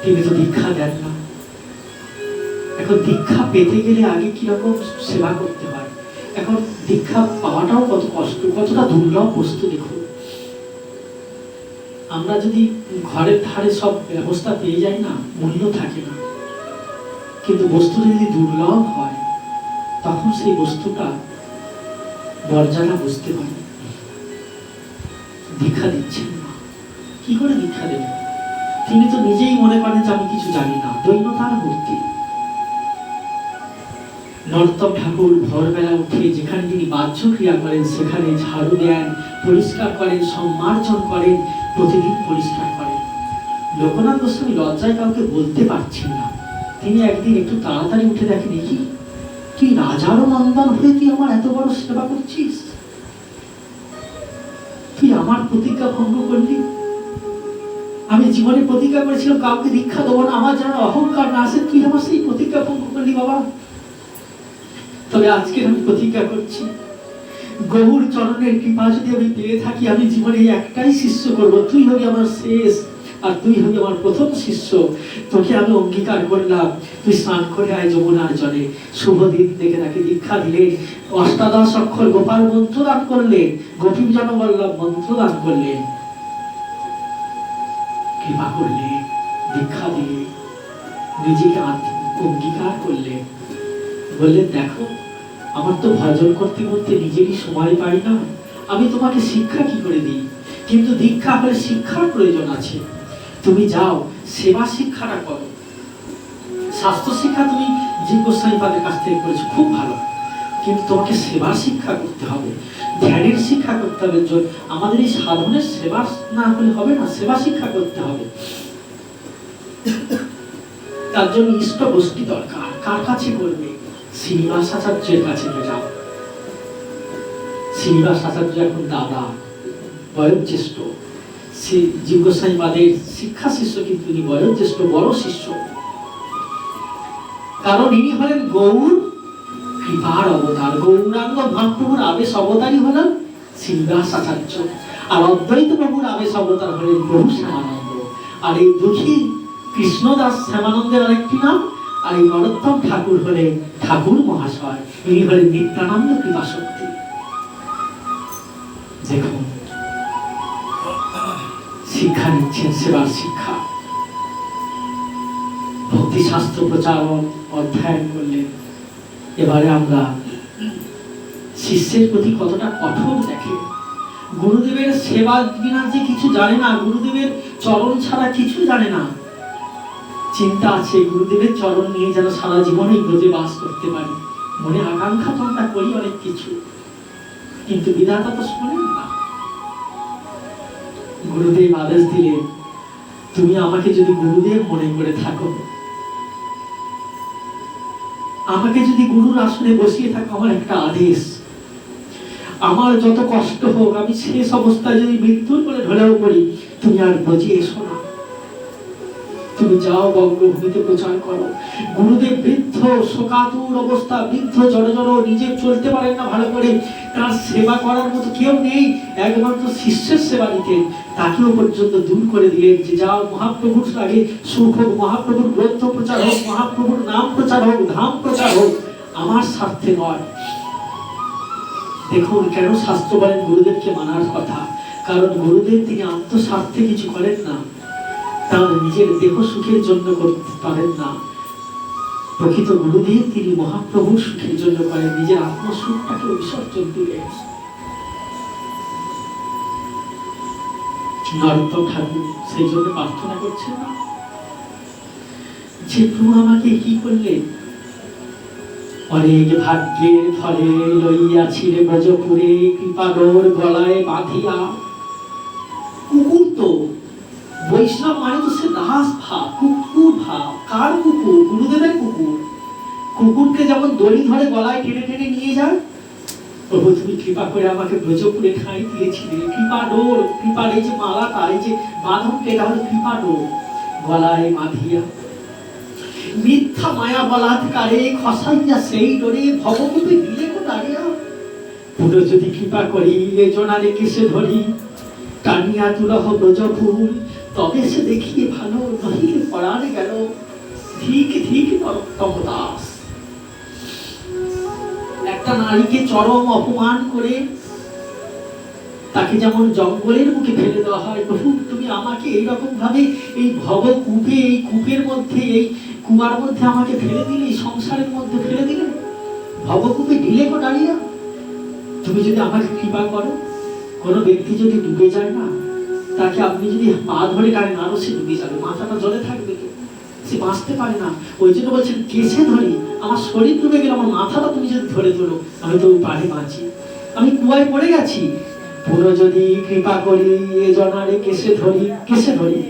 তিনি তো দীক্ষা দেন না। এখন দীক্ষা পেতে গেলে আগে কিরকম সেবা করতে হয়, এখন দীক্ষা পাওয়াটাও কত কষ্ট, কতটা দুর্লভ বস্তু দেখুন। আমরা যদি ঘরের ধারে সব ব্যবস্থা পেয়ে যাই না, মূল্য থাকে না, কিন্তু বস্তুটা যদি দুর্লভ হয় তখন সেই বস্তুটা মর্যাদা বুঝতে পারে। দীক্ষা দিচ্ছেন না, কি করে দীক্ষা দেবেন? তিনি তো নিজেই মনে করেন যে আমি কিছু জানি না, দৈন্যতার মূর্তি। নরোত্তম ঠাকুর ভোরবেলা উঠে যেখানে তিনি বাহ্য ক্রিয়া করেন সেখানে ঝাড়ু দেন, পরিষ্কার করেন, সম্মার্জন করেন, প্রতিদিন পরিষ্কার করেন। লোকনাথ গোস্বামী লজ্জায় কাউকে বলতে পারছেন না। তিনি একদিন একটু তাড়াতাড়ি উঠে দেখেন, কি তুই রাজারও নন্দন হয়ে তুই আমার এত বড় সেবা করছিস, তুই আমার প্রতিজ্ঞা ভঙ্গ করলি। আমি জীবনে প্রতিজ্ঞা করেছিলাম কাউকে দীক্ষা দেবো না, আমার যেন অহংকার না আসে, তুই আমার সেই প্রতিজ্ঞা ভঙ্গ করলি বাবা। তবে আজকে আমি প্রতিজ্ঞা করছি, গৌর চরণের কৃপা যদি আমি পেয়ে থাকি, আমি জীবনে একটাই শিষ্য করব, তুই হবি আমার শেষ আর তুই হবি আমার প্রথম শিষ্য। তোকে আমি অঙ্গীকার করলাম, তুই স্নান করে আয় যমুনার জলে। শুভ দিন দেখে তাকে দীক্ষা দিলেন, অষ্টাদশ অক্ষর গোপাল মন্ত্র দান করলেন, গোপী জনবল্লভ মন্ত্র দান করলেন। কৃপা করলে, দীক্ষা দিলে, নিজেকে অঙ্গীকার করলে, বললেন দেখো আমার তো ভজন করতে করতে নিজেরই সময় পাই না, আমি তোমাকে শিক্ষা কি করে দিই, কিন্তু দীক্ষা হলে শিক্ষার প্রয়োজন আছে, তুমি যাও সেবা শিক্ষাটা করো। স্বাস্থ্য শিক্ষা তুমি জীব গোস্বামী পাদের কাছ থেকে করেছো, খুব ভালো, কিন্তু তোমাকে সেবা শিক্ষা করতে হবে, ধ্যানের শিক্ষা করতে হবে। আমাদের এই সাধনের সেবা না হলে হবে না, সেবা শিক্ষা করতে হবে। তার জন্য ইষ্ট গোষ্ঠী দরকার। কার কাছে করবে? শ্রীনিবাস আচার্যের কাছে যাও। শ্রীনিবাস আচার্য এখন দাদা, বয়োজ্যেষ্ঠ, জীব গোস্বামী পাদের শিক্ষা শিষ্য, কিন্তু ইনি বয়োজ্যেষ্ঠ, বড় শিষ্য, কারণ ইনি হলেন গৌর কৃপার অবতার। গৌরাঙ্গ মহাপ্রভুর আবেশ অবতারই হলেন শ্রীনিবাস আচার্য, আর অদ্বৈত প্রভুর আবেশ অবতার হলেন প্রভু শ্যামানন্দ। আর এই দুঃখী কৃষ্ণদাস শ্যামানন্দের আরেকটি নাম, আর এই নরোত্তম ঠাকুর হলেন ঠাকুর মহাশয়, ইনি হলেন নিত্যানন্দ কৃপা শক্তি। দেখুন শিক্ষা নিচ্ছেন, সেবার শিক্ষা, ভক্তি শাস্ত্র প্রচারণ অধ্যয়ন করলেন। এবারে আমরা শিষ্যের প্রতি কতটা কঠোর দেখে, গুরুদেবের সেবা বিনা যে কিছু জানে না, গুরুদেবের চরণ ছাড়া কিছু জানে না। চিন্তা আছে গুরুদেবের চরণ নিয়ে যেন সারা জীবনে ব্রজে বাস করতে পারি, মনে আকাঙ্ক্ষা তো আমরা করি অনেক কিছু, কিন্তু বিধাতা তো শোনেন না। গুরুদেব আদেশ দিলেন, তুমি আমাকে যদি গুরুদেব মনে করে থাকো, আমাকে যদি গুরুর আসনে বসিয়ে থাকো, আমার একটা আদেশ, আমার যত কষ্ট হোক, আমি শেষ অবস্থায় যদি মৃত্যুর করে ঢলেও পড়ি, তুমি আর ব্রজে এসো না, তুমি যাও বঙ্গভূমিতে প্রচার করো। গুরুদেব বৃদ্ধ, শোকাতুর অবস্থা, বৃদ্ধ, জড় জড়, নিজে চলতে পারেন না ভালো করে, তার সেবা করার মতো কেউ নেই, একমাত্র শিষ্যের সেবা নিতেন। তাকেও পর্যন্ত দূর করে দিলেন যে যাও মহাপ্রভুর আগে সুখ হোক, মহাপ্রভুর গ্রন্থ প্রচার হোক, মহাপ্রভুর নাম প্রচার হোক, ধাম প্রচার হোক, আমার স্বার্থে নয়। দেখুন কেন শাস্ত্র বলেন গুরুদেবকে মানার কথা, কারণ গুরুদেব তিনি আত্মস্বার্থে কিছু করেন না, তার নিজের দেহ সুখের জন্য করতে পারেন না। প্রকৃত গুরুদেব তিনি মহাপ্রভুর সুখের জন্য করেন, নিজের আত্মসুখটাকে বিসর্জন দিলেন। নরোত্তম ঠাকুর সেই জন্য প্রার্থনা করছেন না যে প্রভু আমাকে কি করলেন, অনেক ভাগ্যের ফলে লইয়াছিলে ব্রজপুরে, কৃপাডোর গলায় বাঁধিয়া। কুকুর তো বৈষ্ণব মানে তো সে দাস ভাব, কুকুর ভাব। কার কুকুর? গুরুদেবের কুকুর। কুকুরকে যেমন দড়ি ধরে গলায় টেনে টেনে নিয়ে যায়, প্রভু তুমি কৃপা করে আমাকে ব্রজপুরে ঠাঁই দিয়েছিলে, কৃপাডোর, কৃপার এই যে মালাটা, এই যে বাঁধনটা, এটা হলো কৃপাডোর, গলায় বাঁধিয়া। মিথ্যা মায়া বলাৎকারে খসাইয়া সেই ডোরে ভবকূপে দিলে গো দাঁড়িয়া। পুরো যদি কৃপা করি এ জোনারে কেসে ধরি, টানিয়া তুলহ ব্রজফুল, তবে সে দেখিয়ে ভালো, নহিলে পড়ারে গেল। ঠিক ঠিক নরোত্তম দাস একটা নারীকে চরম অপমান করে তাকে যেমন জঙ্গলের মুখে ফেলে দেওয়া হয়, প্রভু তুমি আমাকে এইরকম ভাবে এই ভবকূপে, এই কূপের মধ্যে, এই কুয়ার মধ্যে আমাকে ফেলে দিলে, এই সংসারের মধ্যে ফেলে দিলে, ভবকূপে ঢিলে গো দাঁড়িয়া। তুমি যদি আমাকে কৃপা করো, কোনো ব্যক্তি যদি ডুবে যায় না, তাকে আপনি যদি পা ধরে টানেন, আরো সে ডুবে যাবে, মাথাটা জলে থাকবে তো, সে বাঁচতে পারে না। ওই জন্য বলছেন কেসে ধরি, আমার শরীর ডুবে গেলে আমার মাথাটা তুমি যদি ধরে ধরো, আমি তো পারে বাঁচি, আমি কুয়ায় পড়ে গেছি। পুরো যদি কৃপা করি এ জনারে কেসে ধরি, কেসে ধরি,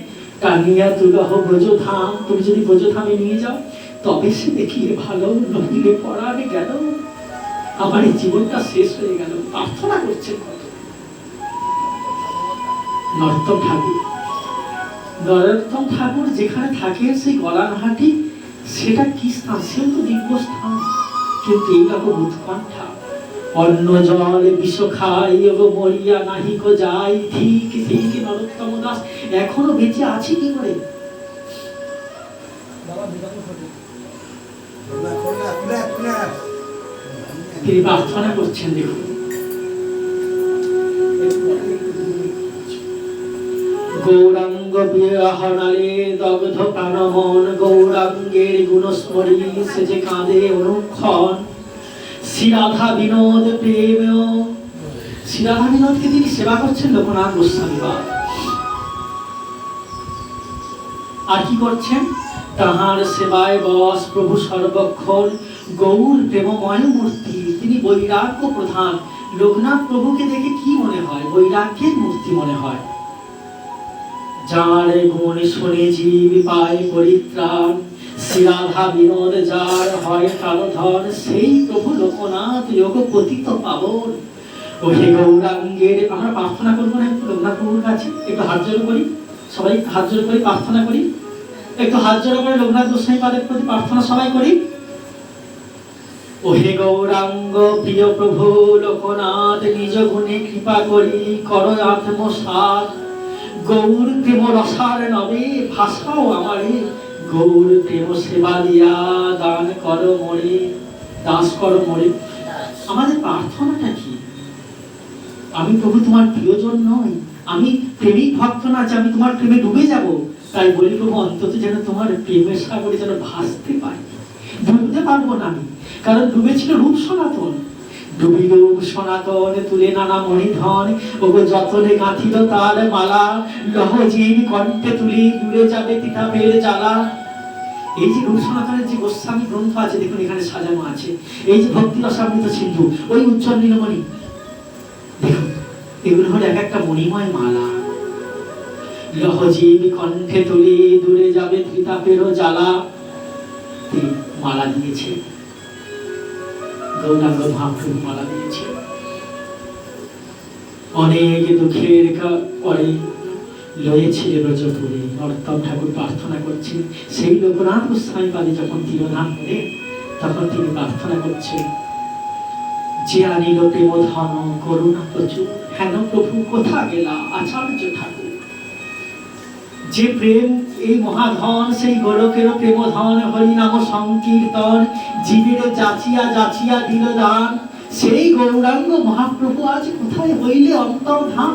টানিয়া তুলহ ব্রজধাম, তুমি যদি ব্রজধামে নিয়ে যাও, তবে সে দেখিয়ে ভালো, নহিলে পড়ারে গেল। আমার এই জীবনটা শেষ হয়ে গেল। প্রার্থনা করছেন কত নরোত্তম ঠাকুর। নরোত্তম ঠাকুর যেখানে থাকেন সেই গলানহাটি, সেটা কি স্থান? সেও তো দিব্য স্থান, কিন্তু এইরকম উৎকণ্ঠা, অন্ন জল বিষ খাই মরিয়া নাহিক যাই। ঠিক ঠিক নরোত্তম দাস এখনো বেঁচে আছে কি করে? তিনি প্রার্থনা করছেন, দেখুন গৌরাঙ্গ গৌরাঙ্গ বিহরণালে দগ্ধ প্রাণমন গৌরাঙ্গের গুণস্মরী সে যে কাঁদে অনুক্ষণ শ্রীরাধা বিনোদ প্রেম শ্রীরাধা বিনোদকে তিনি সেবা করছেন লোকনাথ গোস্বামী বাদ। আর কি করছেন? তাহার সেবায় বস প্রভু সর্বক্ষণ গৌর প্রেমময় মূর্তি, তিনি বৈরাগ্য প্রধান। লোকনাথ প্রভুকে দেখে কি মনে হয়? বৈরাগ্যের মূর্তি মনে হয়। যার গুণ শুনে জীব পায় পরিত্রাণ, শ্রীরাধা বিনোদ যার হয় প্রাণধন, সেই প্রভু লোকনাথ যোগ পতিত পাবন। ও হে গৌরাঙ্গের, আমরা প্রার্থনা করবো না একটু লোকনাথ প্রভুর কাছে? একটু হাত জোড় করি, সবাই হাত জোড় করি, প্রার্থনা করি। একটু হাত জোড় করে লোকনাথ গোস্বামী পাদের প্রতি প্রার্থনা সবাই করি। ও হে গৌরাঙ্গ প্রিয় প্রভু লোকনাথ, নিজ গুণে কৃপা করি কর আত্মসাৎ। গৌর প্রেম রসার নবে ভাষাও আমারে, গৌর প্রেম সেবা দিয়া দান কর মোরে, দাস কর মোরে। আমাদের প্রার্থনাটা কি? আমি প্রভু তোমার প্রিয়জন নই, আমি প্রেমিক ভক্ত না যে আমি তোমার প্রেমে ডুবে যাব। তাই বলি প্রভু অন্তত যেন তোমার প্রেমের সাগরে যেন ভাসতে পারি। ডুবতে পারবো না আমি, কারণ ডুবেছিল রূপ সনাতন। ডুবি রূপ সনাতন তুলে নানা মণিধন, ওগো যতনে গাঁথিল তার মালা, লহ জীব কণ্ঠে তুলি দূরে যাবে তিতাবের জ্বালা। এই যে রূপ সনাতনের যে গোস্বামী গ্রন্থ আছে দেখুন এখানে সাজানো আছে, এই যে ভক্তি রসামৃত সিন্ধু, ওই উজ্জ্বল নীলমণি, দেখুন এগুলো হলো এক একটা মণিময় মালা। লহ জীব কণ্ঠে তুলি দূরে যাবে তিতাবের জ্বালা, মালা দিয়েছে গৌরাঙ্গ মহাপ্রভু, মালা দিয়েছে। অনেক দুঃখের পরে লয়েছিল ব্রজপুরে, নরোত্তম ঠাকুর প্রার্থনা করছেন। সেই লোকনাথ গোস্বামী পাদে যখন তিরোধান হলে তখন তিনি প্রার্থনা করছেন, যে আনিল প্রেম ধন করুণা প্রচুর, হেন প্রভু কোথা গেলা আচার্য ঠাকুর। যে প্রেম এই মহাধন, সেই গোলকের প্রেম ধন, হরিনাম সংকীর্তন জীবের যাচিয়া যাচিয়া দিল দান। সেই গৌরাঙ্গ মহাপ্রভু আজ কোথায় হইলে অন্তর্ধান।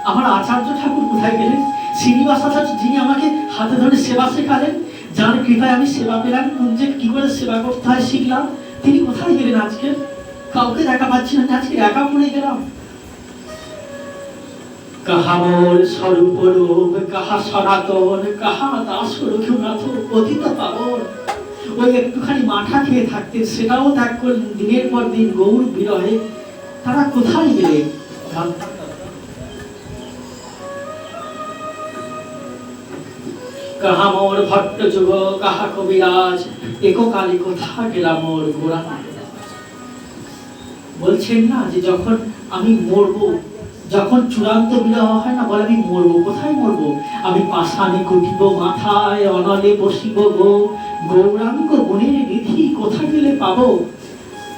আমার আচার্য ঠাকুর কোথায় গেলেন? শ্রীনিবাস আচার্য, যিনি আমাকে হাতে ধরে সেবা শেখালেন, যার কৃপায় আমি সেবা পেলাম, কুঞ্জে কি করে সেবা করতে হয় শিখলাম, তিনি কোথায় গেলেন আজকে? কাউকে দেখা পাচ্ছি না, আজকে একা পড়ে গেলাম। কাহা মোর স্বরূপ রূপ, কাহা সনাতন, কাহা দাস রঘুনাথ পতিত পাবন। ওই একটুখানি মাথা খেয়ে থাকতেন, সেটাও ত্যাগ করলেন দিনের পর দিন গৌর বিরহে। তারা কোথায় গেলেন? কাহা মোর ভট্ট যুগ, কাহা কবিরাজ, এককালে কোথা গেলা মোর গোড়া। বলছেন না যে যখন আমি মরবো, যখন চূড়ান্ত বিরহ হয় না, বলে আমি মরবো। কোথায় মরবো? আমি পাষাণে কুটিব মাথায়, অনলে বসিব গো, গৌরাঙ্গ গুণের নিধি কোথা গেলে পাবো।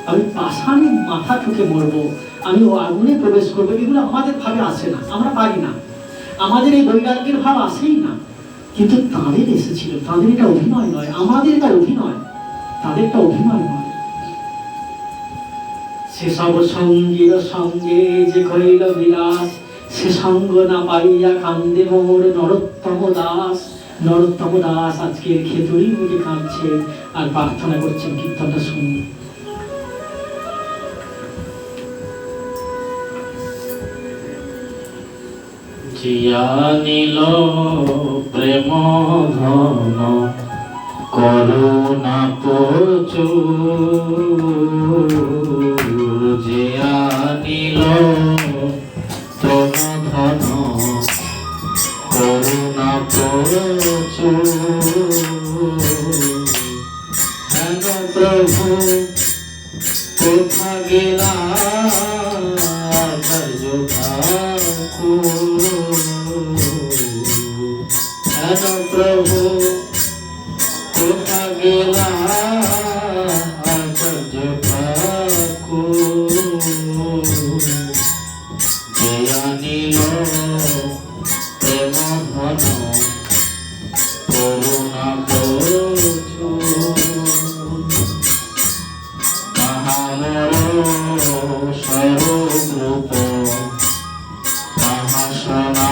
আমি পাষাণে মাথা ঠুকে মরবো, আমি ও আগুনে প্রবেশ করবো। এগুলো আমাদের ভাবে আসে না, আমরা পারি না, আমাদের এই বৈরাগ্যের ভাব আসেই না। কিন্তু তাদের এসেছিল, তাদের এটা অভিনয় নয়, আমাদের এটা অভিনয়, তাদেরটা অভিনয় নয়। সেসব সঙ্গীর সঙ্গে যে কইল বিলাস, সে সঙ্গ না পাইয়া কান্দে মোর নরোত্তম দাস। নরোত্তম দাস আজকের খেতুরি মুখে কাঁদছে আর প্রার্থনা করছেন। কীর্তনটা শুনুন। জিয়া নীল প্রেম ধন করুণা প্রচুর, জিয়া নীল প্রেম ধন করুণা প্রচুর, হেন প্রভু কোথা গেলা আচার্য ঠাকুর। হেন প্রভু কোথা গেলা আচার্য ঠাকুর। যে আনিল প্রেম ধন করুণা প্রচুর, মহামর স্বরূপ রূপ মহাসনা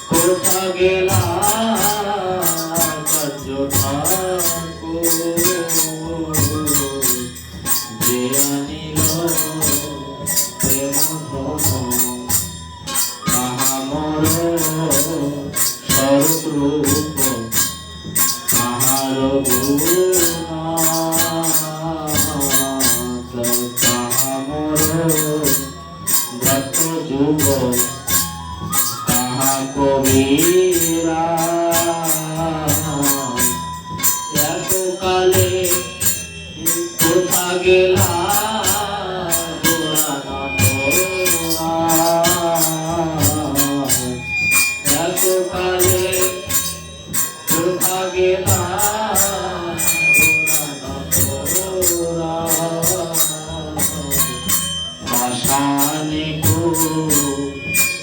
কোথা গেলা আচার্য ঠাকুর যে আনিল প্রেম ধন তাহামর স্বরূপ রূপ তাহার গুণ তাহামর ব্রত যুগ তাহা কবিরা এতকালে কোথা গেলা এতকালে কোথা গেলা পাশানে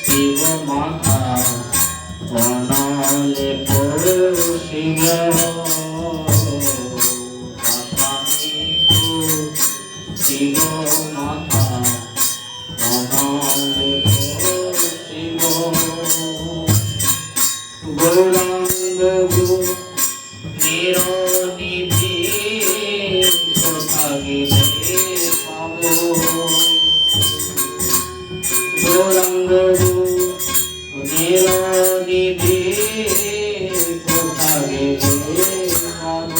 শিব মাথা অনলে শিব শিব মাথা অনলে শিব গৌরাঙ্গ নিরনিধি কোথা গেলে পাব গৌরাঙ্গ নিরনিধি কোথা গেলে পাব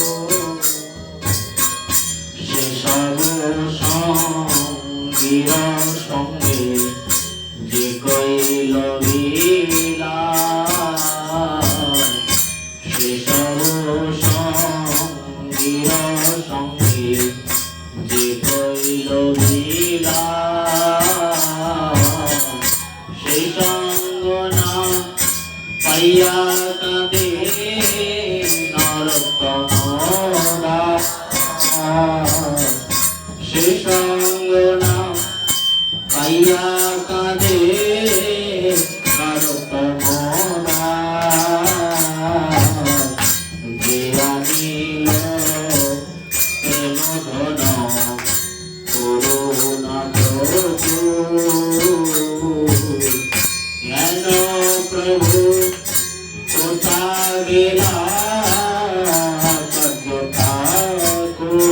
সেসব সঙ্গীর সঙ্গে যে কইল লীলা সেসব সঙ্গীর সঙ্গে যে কইল লীলা সেই সঙ্গ না পাইয়া কাঁদে নরতনরা সে সঙ্গ না পাইয়া কাঁদে নরতনরা যে আনিল প্রেম ধন করুণা জ্ঞান প্রভু কোথা গেলা আচার্য ঠাকুর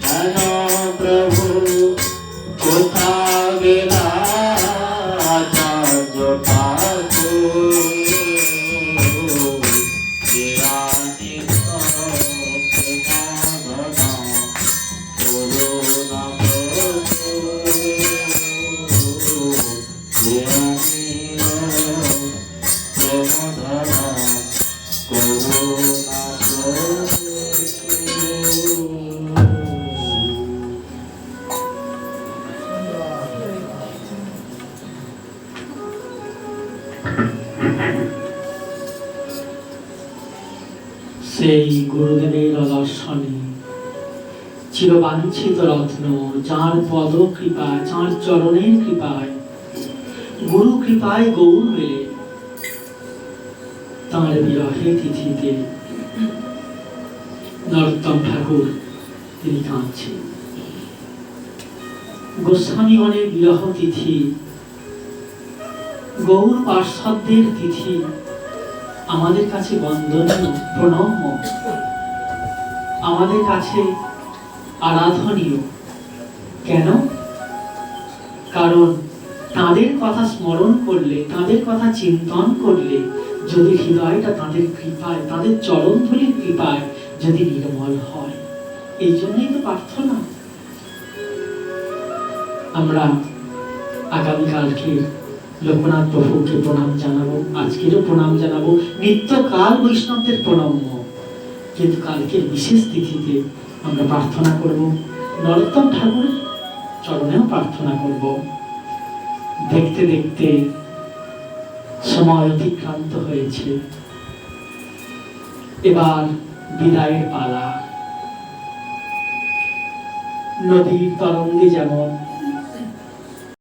জ্ঞান প্রভু কোথা গেলা আচার্য ঠাকুর যে আনিল প্রেম ধন করুণা যে আনিল প্রেম ধন করুণা সেই গুরুদেবের দর্শনে চিরবাঞ্ছিত রত্ন যার পদ কৃপায় যার চরণের কৃপায় গুরু কৃপায় গৌর হইলে তাঁর বিরহে তিথিতে নরোত্তম ঠাকুর তিনি কাঁদছেন। গোস্বামীগণের বিরহ তিথি, গৌর পার্শ্বদের তিথি আমাদের কাছে বন্দনীয়, প্রণম্য, আমাদের কাছে আরাধনীয়। কেন? কারণ তাদের কথা স্মরণ করলে, তাদের কথা চিন্তন করলে যদি হৃদয়টা তাদের কৃপায়, তাদের চরণধুলির কৃপায় যদি নির্মল হয়, এই জন্যই তো প্রার্থনা। আমরা আগামীকালকে লোকনাথ প্রভুকে প্রণাম জানাবো, আজকেরও প্রণাম জানাবো, নিত্যকাল বৈষ্ণবদের প্রণম্য। কিন্তু কালকের বিশেষ তিথিতে আমরা প্রার্থনা করব, নরোত্তম ঠাকুরের চরণেও প্রার্থনা করব। দেখতে দেখতে সময় অতিক্রান্ত হয়েছে, এবার বিদায়ের পালা। নদীর তরঙ্গে যেমন